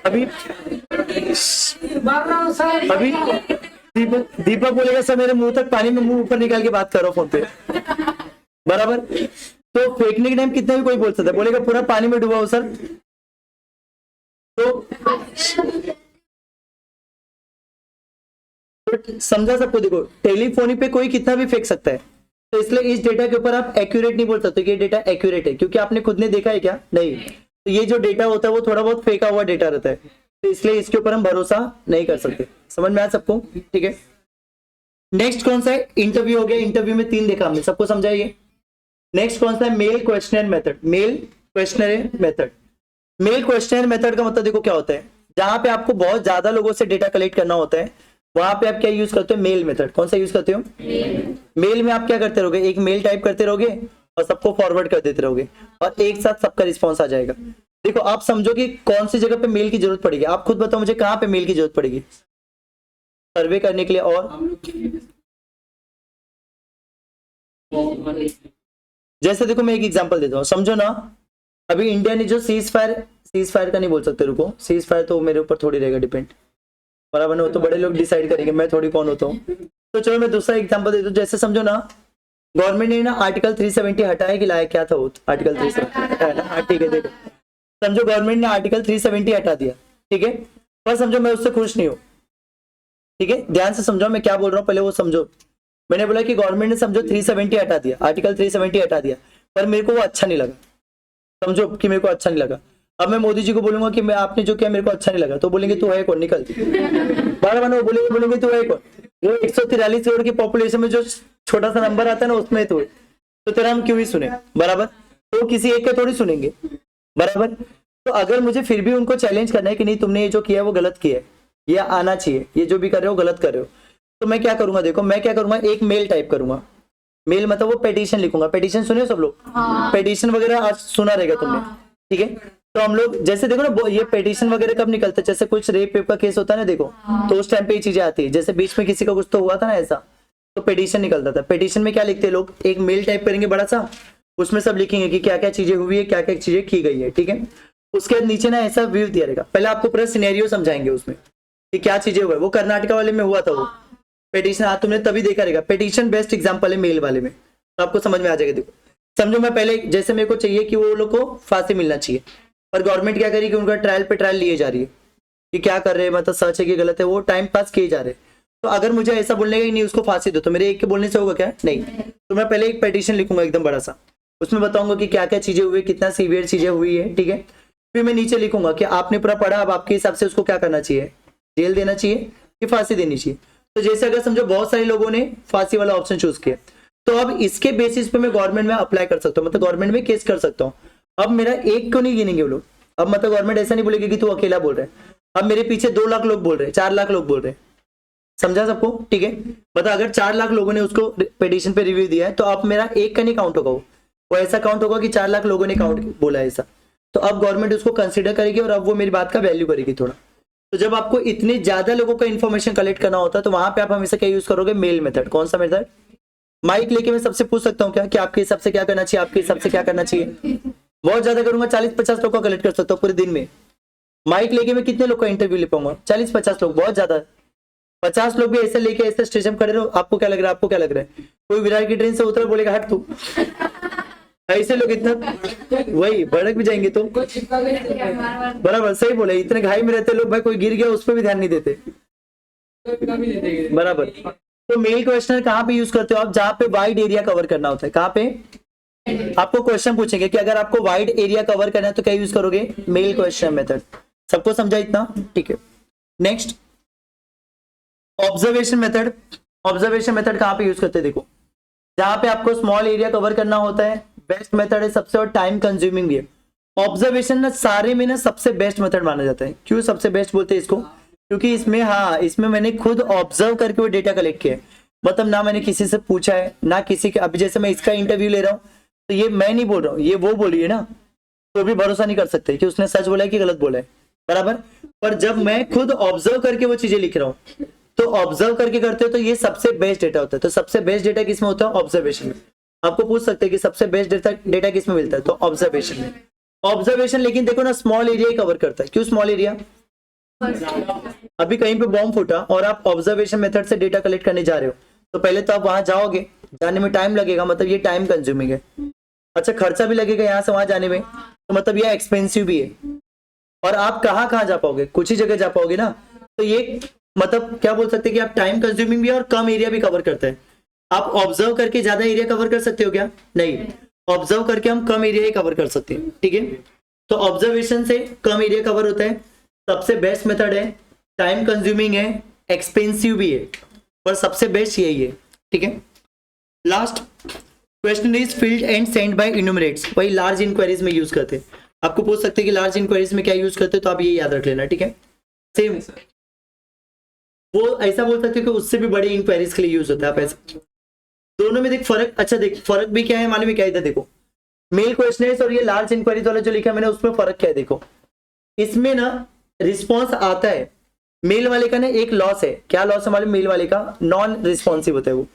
अभी अभी दीपक बोलेगा सर मेरे मुंह तक पानी में मुंह ऊपर निकाल के बात कर रहा हूँ फोन पे, बराबर। तो फेंकने के टाइम कितना भी कोई बोल सकता है, बोलेगा पूरा पानी में डूबा हो सर। तो समझा सबको, देखो टेलीफोनी पे कोई कितना भी फेंक सकता है, तो इसलिए इस डेटा के ऊपर आप एक्यूरेट नहीं बोल सकते कि ये डेटा एक्यूरेट है, क्योंकि आपने खुद ने देखा है क्या, नहीं। तो ये जो डेटा होता है वो थोड़ा बहुत फेंका हुआ डेटा रहता है, तो इसलिए इसके ऊपर हम भरोसा नहीं कर सकते। समझ में आया सबको, ठीक है। नेक्स्ट कौन सा है, इंटरव्यू हो गया। इंटरव्यू में 3 देखा हमने, सबको समझाइए। नेक्स्ट कौन सा है, mail questionnaire method. Mail questionnaire method, mail questionnaire method का मतलब देखो क्या होता है, जहां पे आपको बहुत ज्यादा लोगों से डेटा कलेक्ट करना होता है वहां पे आप क्या यूज करते हो, मेल मेथड। कौन सा यूज करते हो, मेल में आप क्या करते रहोगे, एक मेल टाइप करते रहोगे और सबको फॉरवर्ड कर देते रहोगे और एक साथ सबका रिस्पॉन्स आ जाएगा। देखो आप समझो कि कौन सी जगह पे मेल की जरूरत पड़ेगी, आप खुद बताओ मुझे कहां पे मेल की जरूरत पड़ेगी सर्वे करने के लिए। और जैसे देखो मैं एक एग्जांपल देता हूँ, समझो ना अभी इंडिया ने जो सीज फायर का नहीं बोल सकते, रुको, सीज फायर तो मेरे ऊपर थोड़ी रहेगा डिपेंड, बराबर ना, वो तो बड़े लोग डिसाइड करेंगे, मैं थोड़ी कौन होता हूँ। तो चलो मैं दूसरा एग्जांपल देता हूँ। जैसे समझो ना गवर्नमेंट ने ना आर्टिकल 370 हटाया कि लाया, क्या था वो आर्टिकल 370, हाँ ठीक है। देखो समझो गवर्नमेंट ने आर्टिकल 370 हटा दिया, ठीक है, पर समझो मैं उससे खुश नहीं हूँ, ठीक है। ध्यान से समझो मैं क्या बोल रहा हूँ, पहले वो समझो। मैंने बोला कि गवर्नमेंट ने समझो 370 हटा दिया, आर्टिकल 370 हटा दिया, पर मेरे को वो अच्छा नहीं लगा, समझो कि मेरे को अच्छा नहीं लगा। अब मैं मोदी जी को बोलूंगा कि मैं आपने जो किया मेरे को अच्छा नहीं लगा, तो बोलेंगे तू है कौन, निकल। बार बार बोलेंगे तू है कौन, वो 143 करोड़ की पॉपुलेशन में जो छोटा सा नंबर आता है ना उसमें तू है, तो तेरा हम क्यों ही सुने, बराबर। तो किसी एक का थोड़ी सुनेंगे, बराबर। तो अगर मुझे फिर भी उनको चैलेंज करना है कि नहीं तुमने ये जो किया है वो गलत किया है, ये आना चाहिए, ये जो भी कर रहे हो गलत कर रहे हो, तो मैं क्या करूंगा, देखो मैं क्या करूंगा, एक मेल टाइप करूंगा। मेल मतलब वो पेटिशन लिखूंगा। पेटिशन सुने हो सब लोग? पेटिशन वगैरह आज सुना रहेगा तुमने, ठीक है। तो हम लोग जैसे देखो ना, ये पेटिशन वगैरह कब निकलता है, जैसे कुछ रेप वेप का केस होता है ना, देखो तो उस टाइम पे ये चीजें आती है। जैसे बीच में किसी का कुछ तो हुआ था ना ऐसा, तो पेटिशन निकलता था। पेटिशन में क्या लिखते हैं लोग, एक मेल टाइप करेंगे बड़ा सा, उसमें सब लिखेंगे कि क्या क्या चीजें हुई है, क्या क्या चीजें की गई है, ठीक है। उसके नीचे ना ऐसा व्यू दिया रहेगा। पहले आपको पूरा सिनेरियो समझाएंगे उसमें कि क्या चीजें हुआ है। वो कर्नाटका वाले में हुआ था वो पेटिशन, आज तुमने तभी देखा रहेगा। पेटिशन बेस्ट एग्जांपल है मेल वाले में, तो आपको समझ में आ जाएगा। देखो समझो, मैं पहले जैसे मेरे को चाहिए कि वो लोग को फांसी मिलना चाहिए, पर गवर्नमेंट क्या करी कि उनका ट्रायल पे ट्रायल लिए जा रही है कि क्या कर रहे हैं, मतलब सच है कि गलत है, वो टाइम पास किए जा रहे हैं। तो अगर मुझे ऐसा बोलने का नहीं उसको फांसी दो, तो मेरे एक के बोलने से होगा क्या? नहीं। तो मैं पहले एक पेटिशन लिखूंगा एकदम बड़ा सा, उसमें बताऊंगा कि क्या क्या चीजें हुई, कितना सीवियर चीजें हुई है, ठीक है। फिर मैं नीचे लिखूंगा कि आपने पूरा पढ़ा, अब आपके हिसाब से उसको क्या करना चाहिए, जेल देना चाहिए कि फांसी देनी चाहिए। तो जैसे अगर समझो बहुत सारे लोगों ने फांसी वाला ऑप्शन चूज किया, तो अब इसके बेसिस पे मैं गवर्नमेंट में अप्लाई कर सकता हूँ, मतलब गवर्नमेंट में केस कर सकता हूँ। अब मेरा एक क्यों नहीं गिनेंगे वो लोग, अब मतलब गवर्नमेंट ऐसा नहीं बोलेगी कि तू अकेला बोल रहा है, अब मेरे पीछे 2 लाख लोग बोल रहे हैं, 4 लाख लोग बोल रहे हैं, समझा सबको, ठीक है। मतलब अगर 4 लाख लोगों ने उसको पिटीशन पे रिव्यू दिया है, तो अब मेरा एक का नहीं काउंट होगा, वो ऐसा काउंट होगा कि 4 लाख लोगों ने काउंट बोला है ऐसा। तो अब गवर्नमेंट उसको कंसिडर करेगी और अब वो मेरी बात का वैल्यू करेगी थोड़ा। तो जब आपको इतने ज्यादा लोगों का इन्फॉर्मेशन कलेक्ट करना होता है, तो वहां पे आप हमेशा क्या यूज करोगे, मेल मेथड। कौन सा मेथड? माइक लेके मैं सबसे पूछ सकता हूँ क्या कि आपके हिसाब से क्या करना चाहिए, आपके हिसाब से क्या करना चाहिए। बहुत ज्यादा करूंगा, 40-50 लोग का कलेक्ट कर सकता हूँ पूरे दिन में। माइक लेके मैं कितने लोग का इंटरव्यू ले पाऊंगा? 40-50 लोग, बहुत ज्यादा। 50 लोग भी ऐसे लेके ऐसे स्टेशन खड़े रहो, आपको क्या लग रहा है, आपको क्या लग रहा है, कोई विराट की ट्रेन से उतर बोलेगा हट तू, ऐसे लोग इतना वही भड़क भी जाएंगे। तो बराबर सही बोले, इतने घाई में रहते लोग, भाई कोई गिर गया उस पर भी ध्यान नहीं देते, बराबर। तो मेल क्वेश्चनर कहाँ पे यूज करते हो आप? जहाँ पे वाइड एरिया कवर करना होता है। कहाँ पे? आपको क्वेश्चन पूछेंगे कि अगर आपको वाइड एरिया कवर करना है तो क्या यूज करोगे? Mail question method. सबको समझा इतना? ठीक है। Next, observation method. Observation method कहाँ पे यूज करते हैं? देखो, जहां पे आपको स्मॉल एरिया कवर करना होता है, बेस्ट मेथड है सबसे, और टाइम कंज्यूमिंग भी है। ऑब्जर्वेशन ना सारे में ना सबसे बेस्ट मेथड माना जाता है। क्यों सबसे बेस्ट बोलते हैं इसको? क्योंकि इसमें, हाँ, इसमें मैंने खुद ऑब्जर्व करके वो डेटा कलेक्ट किया है। मतलब ना मैंने किसी से पूछा है, ना किसी के, अभी जैसे मैं इसका इंटरव्यू ले रहा हूँ, तो ये मैं नहीं बोल रहा हूँ, ये वो बोली है ना, तो भी भरोसा नहीं कर सकते कि उसने सच बोला है कि गलत बोला है, बराबर। पर जब मैं खुद ऑब्जर्व करके वो चीजें लिख रहा हूँ, तो ऑब्जर्व करके करते हो तो ये सबसे बेस्ट डेटा होता है। तो सबसे बेस्ट डेटा किसमें होता है? ऑब्जर्वेशन में। आपको पूछ सकते हैं कि सबसे बेस्ट डेटा किसमें मिलता है, तो ऑब्जर्वेशन में। ऑब्जर्वेशन लेकिन देखो ना, स्मॉल एरिया ही कवर करता है। क्यों स्मॉल एरिया? अभी कहीं पे बॉम्ब फूटा और आप ऑब्जर्वेशन मेथड से डेटा कलेक्ट करने जा रहे हो, तो पहले तो आप वहां जाओगे, जाने में टाइम लगेगा, मतलब ये टाइम कंज्यूमिंग है। अच्छा, खर्चा भी लगेगा यहाँ से वहां जाने में, तो मतलब ये एक्सपेंसिव भी है। और आप कहाँ कहाँ जा पाओगे? कुछ ही जगह जा पाओगे ना। तो ये मतलब क्या बोल सकते हैं कि आप टाइम कंज्यूमिंग भी और कम एरिया भी कवर करते हैं। आप ऑब्जर्व करके ज्यादा एरिया कवर कर सकते हो क्या? नहीं, ऑब्जर्व करके हम कम एरिया ही कवर कर सकते हैं, ठीक है। तो ऑब्जर्वेशन से कम एरिया कवर होता है, सबसे बेस्ट मेथड है, टाइम कंज्यूमिंग है, एक्सपेंसिव भी है, पर सबसे बेस्ट यही है, ठीक है। Last question is field and send by enumerates. वही लार्ज इंक्वायरीज में यूज करते हैं। आपको पूछ सकते हैं कि लार्ज इंक्वायरीज में क्या यूज करते हैं, तो आप ये याद रख लेना, ठीक है। सेम वो ऐसा बोल सकते हो कि उससे भी बड़ी इंक्वायरीज के लिए यूज होता है। आप ऐसा दोनों में देख फर्क, अच्छा देख फर्क भी क्या है मालूम है क्या? इधर देखो, मेल क्वेश्चनर्स और ये लार्ज इंक्वायरीज वाला जो लिखा है मैंने, उसमें फर्क क्या है? देखो, इसमें ना रिस्पॉन्स आता है, मेल वाले का ना एक लॉस है। क्या लॉस है मालूम? मेल वाले का नॉन रिस्पॉन्सिव होता है, वो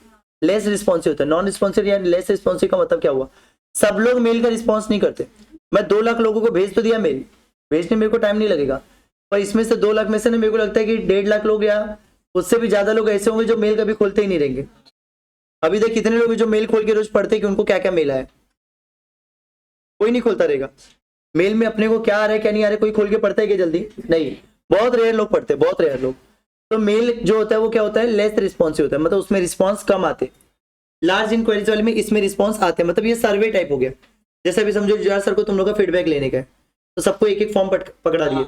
लेस रिस्पॉन्सिव होता है। नॉन रिस्पॉन्सिव या लेस रिस्पॉन्सिव का मतलब क्या हुआ? सब लोग मेल का रिस्पॉन्स नहीं करते। मैं 2 लाख लोगों को भेज तो दिया मेल, भेजने मेरे को टाइम नहीं लगेगा, पर इसमें से 2 लाख में से ना मेरे को लगता है कि 1.5 लाख लोग या उससे भी ज्यादा लोग ऐसे होंगे जो मेल कभी खोलते ही नहीं रहेंगे। अभी तक कितने लोग जो मेल खोल के रोज पढ़ते हैं कि उनको क्या क्या मेल आया? कोई नहीं खोलता रहेगा। मेल में अपने को क्या आ रहा है क्या नहीं आ रहा है कोई खोल के पढ़ता है क्या जल्दी? नहीं, बहुत रेयर लोग पढ़ते हैं, बहुत रेयर लोग। तो मेल जो होता है वो क्या होता है? लेस रिस्पॉन्सिव होता है, मतलब उसमें रिस्पॉन्स कम आते। लार्ज इंक्वायरीज वाले में इसमें रिस्पॉन्स आते हैं, मतलब ये सर्वे टाइप हो गया। जैसे अभी समझो जुझार सर को तुम लोग का फीडबैक लेने का है, तो सबको एक एक फॉर्म पकड़ा दिए,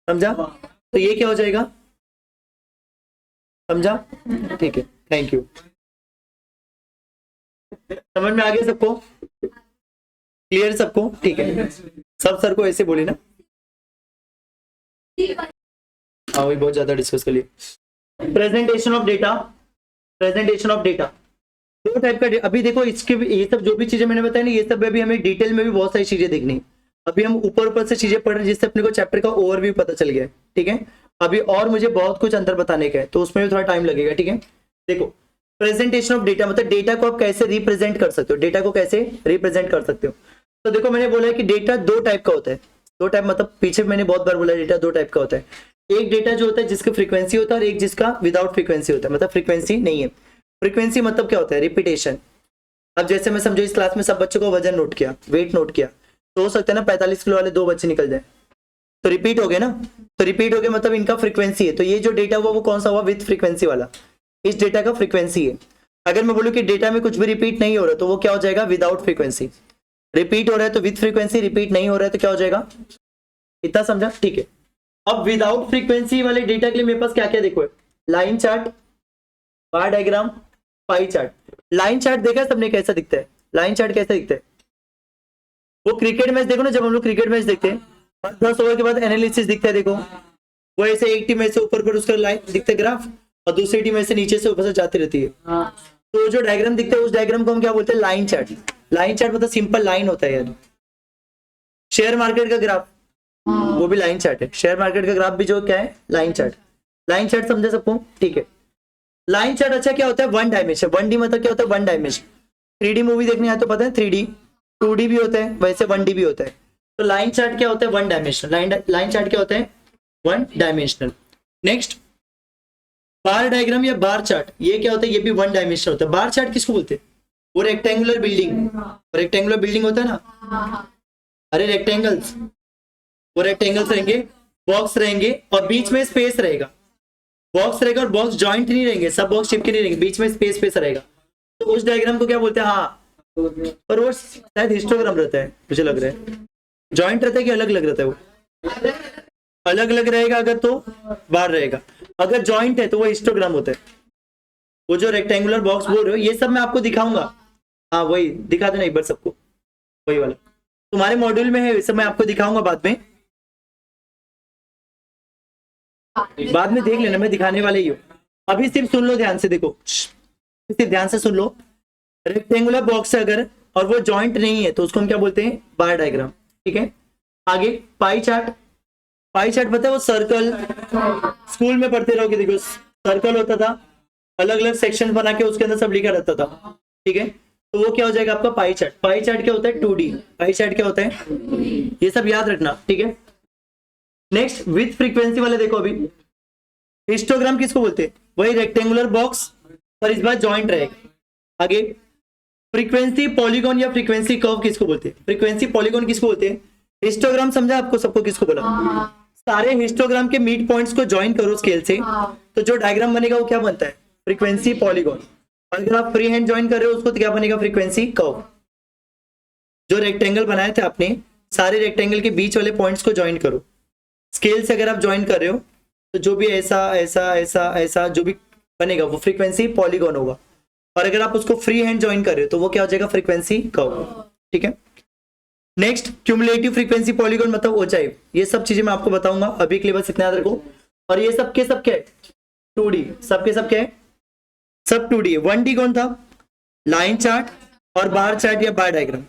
समझा? तो ये क्या हो जाएगा? समझा? ठीक है, थैंक यू। समझ में आ गया सबको? क्लियर सबको? ठीक है, सब सर को ऐसे बोले ना। हाँ, वही बहुत ज्यादा डिस्कस कर लिए। Presentation of data, presentation of data दो टाइप का। अभी देखो इसके ये सब जो भी चीजें मैंने बताई ना, ये सब में भी हमें डिटेल में भी बहुत सारी चीजें देखनी। अभी हम ऊपर ऊपर से चीजें पढ़ रहे हैं जिससे अपने को चैप्टर का ओवरव्यू पता चल गया है, ठीक है। अभी और मुझे बहुत कुछ अंदर बताने का है, तो उसमें भी थोड़ा टाइम लगेगा, ठीक है। देखो प्रेजेंटेशन ऑफ डेटा मतलब डेटा को आप कैसे रिप्रेजेंट कर सकते हो, डेटा को कैसे रिप्रेजेंट कर सकते हो। तो देखो मैंने बोला है कि डेटा दो टाइप का होता है, दो टाइप मतलब पीछे मैंने बहुत बार बोला डेटा दो टाइप का होता है। एक डेटा जो होता है जिसका फ्रीक्वेंसी होता है और एक जिसका विदाउट फ्रीक्वेंसी होता है, मतलब फ्रीक्वेंसी नहीं है। फ्रीक्वेंसी मतलब क्या होता है, रिपीटेशन। अब जैसे मैं समझो इस क्लास में सब बच्चों को वजन नोट किया, वेट नोट किया, तो हो सकता है ना 45 किलो वाले 2 बच्चे निकल जाए, तो रिपीट हो गए ना। तो रिपीट हो गए मतलब इनका फ्रीक्वेंसी है। तो ये जो डेटा हुआ वो कौन सा हुआ, विद फ्रीक्वेंसी वाला, इस डेटा का फ्रीक्वेंसी है। अगर मैं बोलूं कि डेटा में कुछ भी रिपीट नहीं हो रहा तो वो क्या हो जाएगा, विदाउट फ्रीक्वेंसी। रिपीट हो रहा है तो विद फ्रीक्वेंसी, रिपीट नहीं हो रहा है तो क्या हो जाएगा। इतना समझा, ठीक है। अब विदाउट फ्रीक्वेंसी वाले डेटा के लिए मेरे पास क्या क्या देखो, line chart, bar diagram, pie chart. Line chart देखा है सबने कैसा दिखता है, लाइन चार्ट कैसा दिखता है। वो क्रिकेट मैच देखो ना, जब हम लोग क्रिकेट मैच देखते हैं 10 ओवर के बाद एनालिसिस दिखता है, देखो वो ऐसे एक टीम में से ऊपर पर उसका लाइन दिखता है ग्राफ, और दूसरी टीम में से नीचे से ऊपर से जाती रहती है। तो जो डायग्राम दिखता है उस डायग्राम को हम क्या बोलते हैं, लाइन चार्ट। लाइन चार्ट मतलब सिंपल लाइन होता है यार। शेयर मार्केट का ग्राफ वो भी लाइन चार्ट है, शेयर मार्केट का ग्राफ भी जो क्या है, लाइन चार्ट। लाइन चार्ट समझे सबको, ठीक है। लाइन चार्ट अच्छा क्या होता है, वन डायमेंशन। 1D मतलब क्या होता है, वन डायमेंशन। 3D मूवी देखने आए तो पता है 3D 2D भी होता है, वैसे 1D भी होता है। तो लाइन चार्ट क्या होता है, वन डायमेंशनल। लाइन चार्ट क्या होता है, वन डायमेंशनल। नेक्स्ट बार डायग्राम या बार चार्ट, ये क्या होता है, ये भी वन डायमेंशनल होता है। बार चार्ट किसको बोलते हैं, वो रेक्टेंगुलर बिल्डिंग, रेक्टेंगुलर बिल्डिंग होता है ना, अरे रेक्टेंगल्स, वो रेक्टेंगल्स रहेंगे, बॉक्स रहेंगे और बीच में स्पेस रहेगा। बॉक्स रहेगा और बॉक्स जॉइंट नहीं रहेंगे, सब बॉक्स चिपके नहीं रहेंगे, बीच में स्पेस स्पेस रहेगा। तो उस डायग्राम को क्या बोलते हैं, हाँ, पर वो शायद हिस्टोग्राम रहता है, मुझे लग रहा है। जॉइंट रहता है कि अलग अलग रहता है, वो अलग अलग रहेगा अगर तो बार रहेगा, अगर जॉइंट है तो वो हिस्टोग्राम होता है। वो जो रेक्टेंगुलर बॉक्स बोल रहे हो ये सब मैं आपको दिखाऊंगा, हाँ वही दिखा देना एक बार सबको, वही वाला तुम्हारे मॉड्यूल में है, ये सब मैं आपको दिखाऊंगा बाद में देख लेना, मैं दिखाने वाले ही हूँ। अभी सिर्फ सुन लो ध्यान से, देखो सिर्फ ध्यान से सुन लो। रेक्टेंगुलर बॉक्स है अगर और वो जॉइंट नहीं है तो उसको हम क्या बोलते हैं, बार डायग्राम, ठीक है। आगे पाई चार्ट। पाई चार्ट पता है, वो सर्कल, स्कूल में पढ़ते रहोगे, देखो सर्कल होता था, अलग अलग सेक्शन बना के उसके अंदर सब लिखा रहता था, ठीक है। तो वो क्या हो जाएगा आपका पाई चार्ट। पाई चार्ट क्या होता है, 2D। पाई चार्ट क्या होता है, ये सब याद रखना, ठीक है। नेक्स्ट विथ फ्रीक्वेंसी वाले देखो, अभी हिस्टोग्राम किसको बोलते हैं, वही रेक्टेंगुलर बॉक्स पर इस बार जॉइंट रहेगा। आगे फ्रीक्वेंसी पॉलीगॉन या फ्रीक्वेंसी कर्व किसको बोलते हैं, फ्रीक्वेंसी पॉलीगॉन किसको बोलते हैं। हिस्टोग्राम समझा आपको सबको, किसको बोला, सारे हिस्टोग्राम के मिड पॉइंट्स को ज्वाइन करो स्केल से, तो जो डायग्राम बनेगा वो क्या बनता है, फ्रीक्वेंसी पॉलीगॉन। अगर आप फ्री हैंड ज्वाइन कर रहे हो उसको तो क्या बनेगा, फ्रीक्वेंसी कर्व। जो रेक्टेंगल बनाए थे आपने, सारे रेक्टेंगल के बीच वाले पॉइंट्स को ज्वाइन करो स्केल से। अगर आप ज्वाइन कर रहे हो तो जो भी ऐसा ऐसा ऐसा ऐसा जो भी बनेगा वो फ्रीक्वेंसी पॉलीगॉन होगा, और अगर आप उसको फ्री हैंड ज्वाइन कर रहे हो तो वो क्या हो जाएगा, फ्रीक्वेंसी कर्व, ठीक है। नेक्स्ट क्यूमुलेटिव फ्रीक्वेंसी पॉलीगॉन मतलब ऊंचाई। ये सब चीजें मैं आपको बताऊंगा, अभी के लिए बस इतना याद रखो। और ये सब क्या है, 2D, सबके सब क्या है, सब 2D है। 1D कौन था, लाइन चार्ट और बार चार्ट या बार डायग्राम,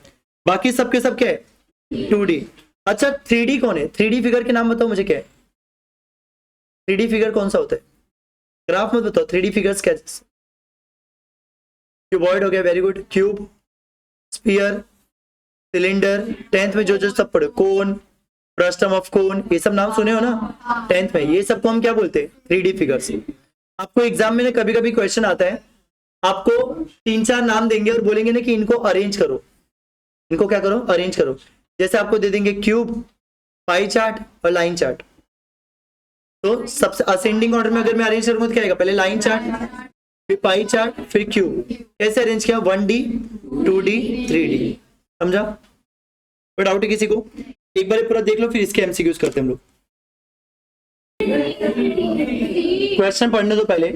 बाकी सबके सब क्या है, 2D। अच्छा 3D कौन है, 3D फिगर के नाम बताओ मुझे, क्या है 3D फिगर, कौन सा होता है, ग्राफ मत बताओ, 3D फिगर्स क्या, क्यूबॉइड हो गया, very good, cube, sphere, cylinder, 10th में जो सब पढ़े, कोन, फ्रस्टम ऑफ कोन, ये सब नाम सुने हो ना 10th में, ये सबको हम क्या बोलते हैं, 3D फिगर्स। आपको एग्जाम में कभी कभी क्वेश्चन आता है, आपको 3-4 नाम देंगे और बोलेंगे ना कि इनको अरेंज करो, इनको क्या करो, अरेंज करो। जैसे आपको दे देंगे क्यूब, पाई चार्ट और लाइन चार्ट, तो सबसे असेंडिंग ऑर्डर में अगर मैं अरेंज करूंगा तो क्या आएगा, पहले लाइन चार्ट, फिर पाई चार्ट, फिर क्यूब। कैसे अरेंज किया, 1D 2D 3D, समझा। कोई डाउट है किसी को, एक बार पूरा देख लो फिर इसके एमसीक्यूज करते हैं हम लोग। क्वेश्चन पढ़ने दो पहले।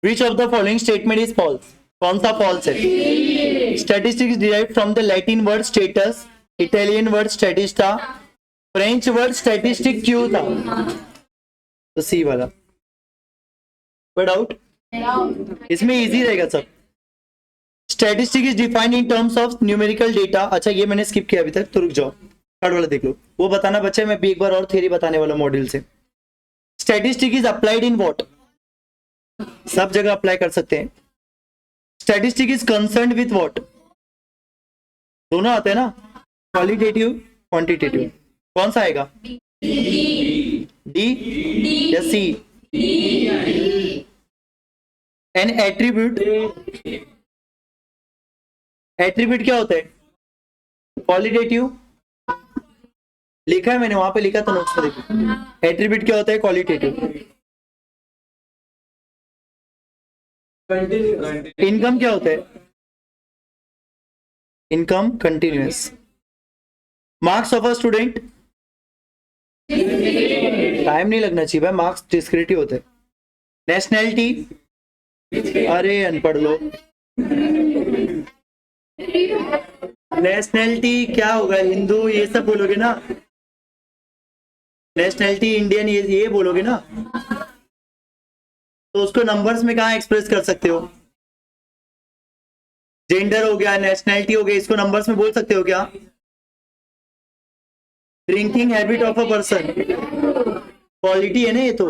Which of the following statement is false, कौन सा फॉल्स है। Statistics derived from the Latin word status, Italian word statista, French word statistic क्यों था, तो सी वाला। कोई डाउट? इसमें इजी रहेगा सब। Statistic is defined in terms of numerical data. अच्छा ये मैंने स्किप किया अभी तक, तो रुक जाओ, थर्ड वाला देख लो। वो बताना बच्चे, मैं भी एक बार और थ्योरी बताने वाला मॉड्यूल से। Statistic is applied in what? सब जगह अप्लाई कर सकते हैं। Statistic is concerned with what? दोनों आते हैं ना, क्वालिटेटिव क्वांटिटेटिव। कौन सा आएगा? डी या सी? एन एट्रीब्यूट, एट्रीब्यूट क्या होता है? क्वालिटेटिव। लिखा है मैंने, वहां पे लिखा था नोट्स में, देखो। एट्रीब्यूट क्या होता है? क्वालिटेटिव। इनकम क्या होता है? Income continuous. Marks of a student, time नहीं लगना चाहिए भाई, मार्क्स डिस्क्रिटिव होते हैं। नेशनैलिटी, अरे अनपढ़ लोग, नेशनैलिटी क्या होगा? हिंदू ये सब बोलोगे ना, नेशनैलिटी इंडियन ये बोलोगे ना, तो उसको नंबर्स में कहाँ एक्सप्रेस कर सकते हो? जेंडर हो गया, नेशनैलिटी हो गया, इसको नंबर्स में बोल सकते हो क्या? Drinking habit of a person, quality है ना ये तो।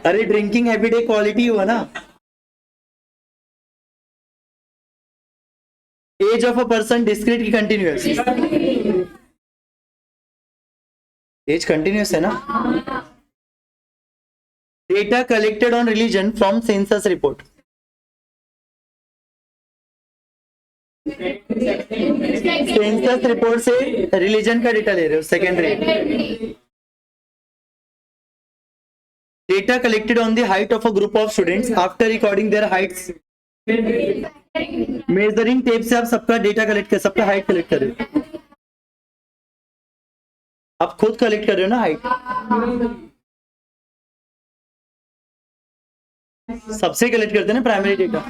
अरे ड्रिंकिंग हैबिट एक क्वालिटी हुआ ना। Age of a person discrete की कंटिन्यूअस? एज कंटिन्यूअस है ना। Data collected on religion from census report, census report से रिलीजन का डेटा ले रहे हो, secondary. Data collected on the height of a group of students after recording their heights, measuring tape से आप सबका डेटा कलेक्ट कर, सबका हाइट कलेक्ट कर रहे हो। आप खुद कलेक्ट कर रहे हो ना हाइट, सबसे कलेक्ट करते हैं ना प्राइमरी डेटा।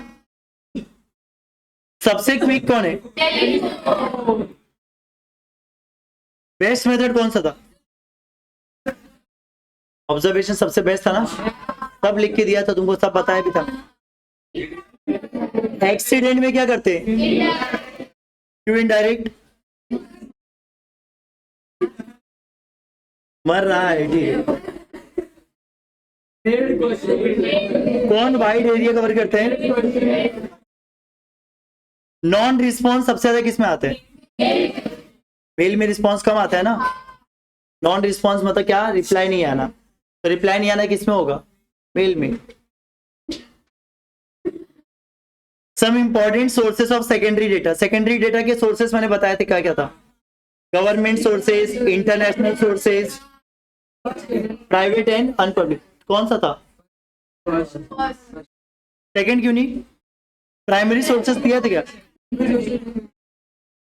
सबसे क्विक कौन है? बेस्ट मेथड कौन सा था? ऑब्जर्वेशन सबसे बेस्ट था ना, सब लिख के दिया था तुमको, सब बताया भी था। एक्सीडेंट में क्या करते हैं? क्यों इनडायरेक्ट? मर रहा है, ठीक है। कौन वाइड एरिया कवर करते हैं? नॉन रिस्पॉन्स सबसे ज्यादा किस में आते हैं? मेल में रिस्पॉन्स कम आता है ना। नॉन रिस्पॉन्स मतलब क्या? रिप्लाई नहीं आना। तो रिप्लाई नहीं आना किस में होगा? मेल में। Some important sources of secondary data, secondary data के सोर्सेस मैंने बताया थे, क्या क्या था? Government sources, international sources, private and unpublic. कौन सा था? सेकंड क्यों नहीं? प्राइमरी सोर्सेस दिया था क्या?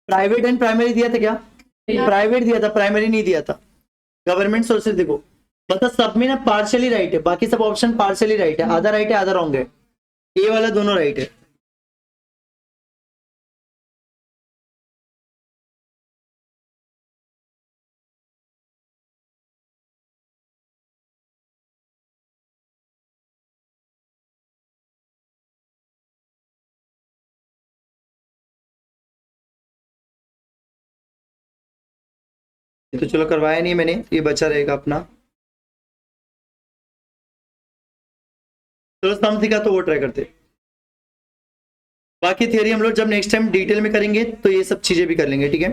प्राइवेट एंड प्राइमरी दिया था क्या? प्राइवेट दिया था, प्राइमरी नहीं दिया था। गवर्नमेंट सोर्सेस देखो, मतलब सब में ना पार्शियली राइट है, बाकी सब ऑप्शन पार्शियली राइट है, आधा राइट है आधा रॉन्ग है। ए वाला दोनों राइट है। तो चलो करवाया नहीं मैंने, ये बचा रहेगा अपना। चलो सम सीखा तो वो ट्राई करते। बाकी थियरी हम लोग जब नेक्स्ट टाइम डिटेल में करेंगे तो ये सब चीजें भी कर लेंगे, ठीक है।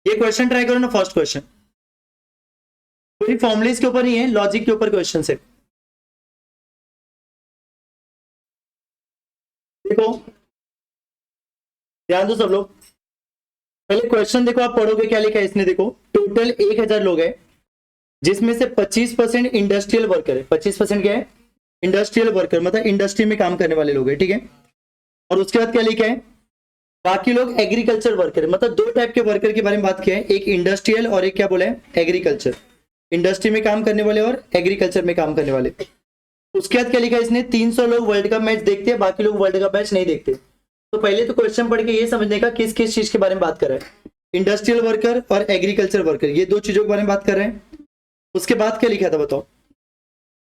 ये क्वेश्चन ट्राई करो ना, फर्स्ट क्वेश्चन पूरी फॉर्मुलेस के ऊपर ही है, लॉजिक के ऊपर क्वेश्चन है। देखो ध्यान दो सब लोग, पहले क्वेश्चन देखो, आप पढ़ोगे क्या लिखा है इसने। देखो टोटल 1000 लोग हैं, जिसमें से 25% इंडस्ट्रियल वर्कर है। 25% क्या है? इंडस्ट्रियल वर्कर, मतलब इंडस्ट्री में काम करने वाले लोग हैं, ठीक है। और उसके बाद क्या लिखा है? बाकी लोग एग्रीकल्चर वर्कर है। मतलब दो टाइप के वर्कर के बारे में बात किया है, एक इंडस्ट्रियल और एक क्या बोला है? एग्रीकल्चर। इंडस्ट्री में काम करने वाले और एग्रीकल्चर में काम करने वाले। उसके बाद क्या लिखा है इसने? 300 लोग वर्ल्ड कप मैच देखते हैं, बाकी लोग वर्ल्ड कप मैच नहीं देखते। तो पहले तो क्वेश्चन पढ़ के ये समझने का किस किस चीज के बारे में बात कर रहा है। इंडस्ट्रियल वर्कर और एग्रीकल्चर वर्कर, ये दो चीजों के बारे में बात कर रहे हैं। उसके बाद क्या लिखा था बताओ?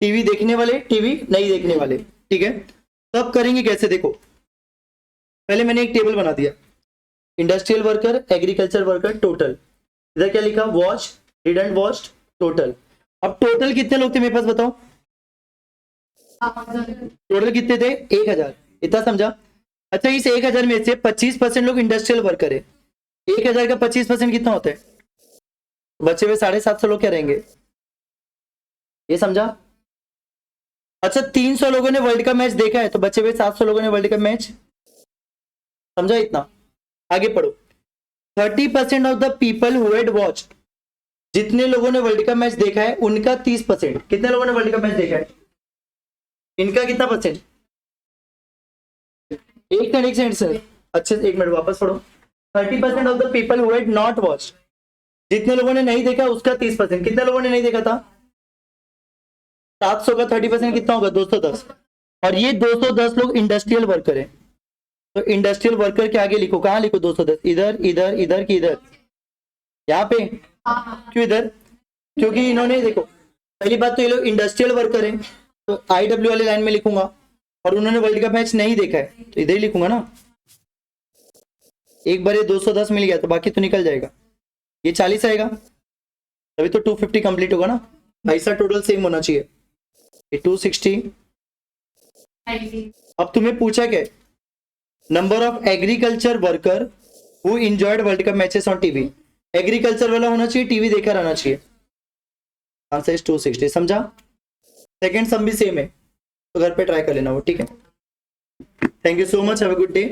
टीवी देखने वाले, टीवी नहीं देखने वाले, ठीक है। तो अब करेंगे कैसे, देखो पहले मैंने एक टेबल बना दिया, industrial worker, agriculture worker, total. इधर क्या लिखा? Watch, didn't watch, total. अब टोटल कितने लोग थे मेरे पास बताओ? टोटल कितने थे? 1000। इतना समझा? अच्छा, इस 1000 में से 25% लोग इंडस्ट्रियल वर्कर है। 1000 का 25% कितना होता है? बचे हुए 750 लोग क्या रहेंगे? ये समझा? अच्छा, 300 लोगों ने वर्ल्ड कप मैच देखा है, तो बचे हुए 700 लोगों ने वर्ल्ड कप मैच, समझा इतना? आगे पढ़ो। 30% of the people who had watch, जितने लोगों ने वर्ल्ड कप मैच देखा है उनका 30%, कितने लोगों ने वर्ल्ड कप मैच देखा है, इनका कितना परसेंट? एक सेकंड सर, अच्छे से 1 मिनट वापस पढ़ो। 30% of the people who had not watch, जितने लोगों ने नहीं देखा उसका 30%, कितने लोगों ने नहीं देखा था? 700 का 30% कितना होगा? 210। और ये 210 लोग इंडस्ट्रियल वर्कर है। तो इंडस्ट्रियल वर्कर के आगे लिखो, कहां लिखो? 210, इधर इधर इधर की इधर, यहाँ पे क्यों इधर? क्योंकि इन्होंने देखो, पहली बात तो ये लोग इंडस्ट्रियल वर्कर है, तो IW वाले लाइन में लिखूंगा, और उन्होंने वर्ल्ड कप मैच नहीं देखा है तो इधर ही लिखूंगा ना। एक बार ये 210 मिल गया तो बाकी तो निकल जाएगा, ये 40 आएगा, तभी तो 250 कंप्लीट होगा ना। ऐसा टोटल सेम होना चाहिए, ये 260। अब तुम्हें पूछा क्या? Number of agriculture worker who enjoyed world cup matches on TV. Agriculture वाला होना चाहिए, टीवी देखा रहना चाहिए। आंसर इज 260, समझा? सेकंड सम भी सेम है, तो घर पे ट्राई कर लेना वो, ठीक है। Thank you so much, have a good day.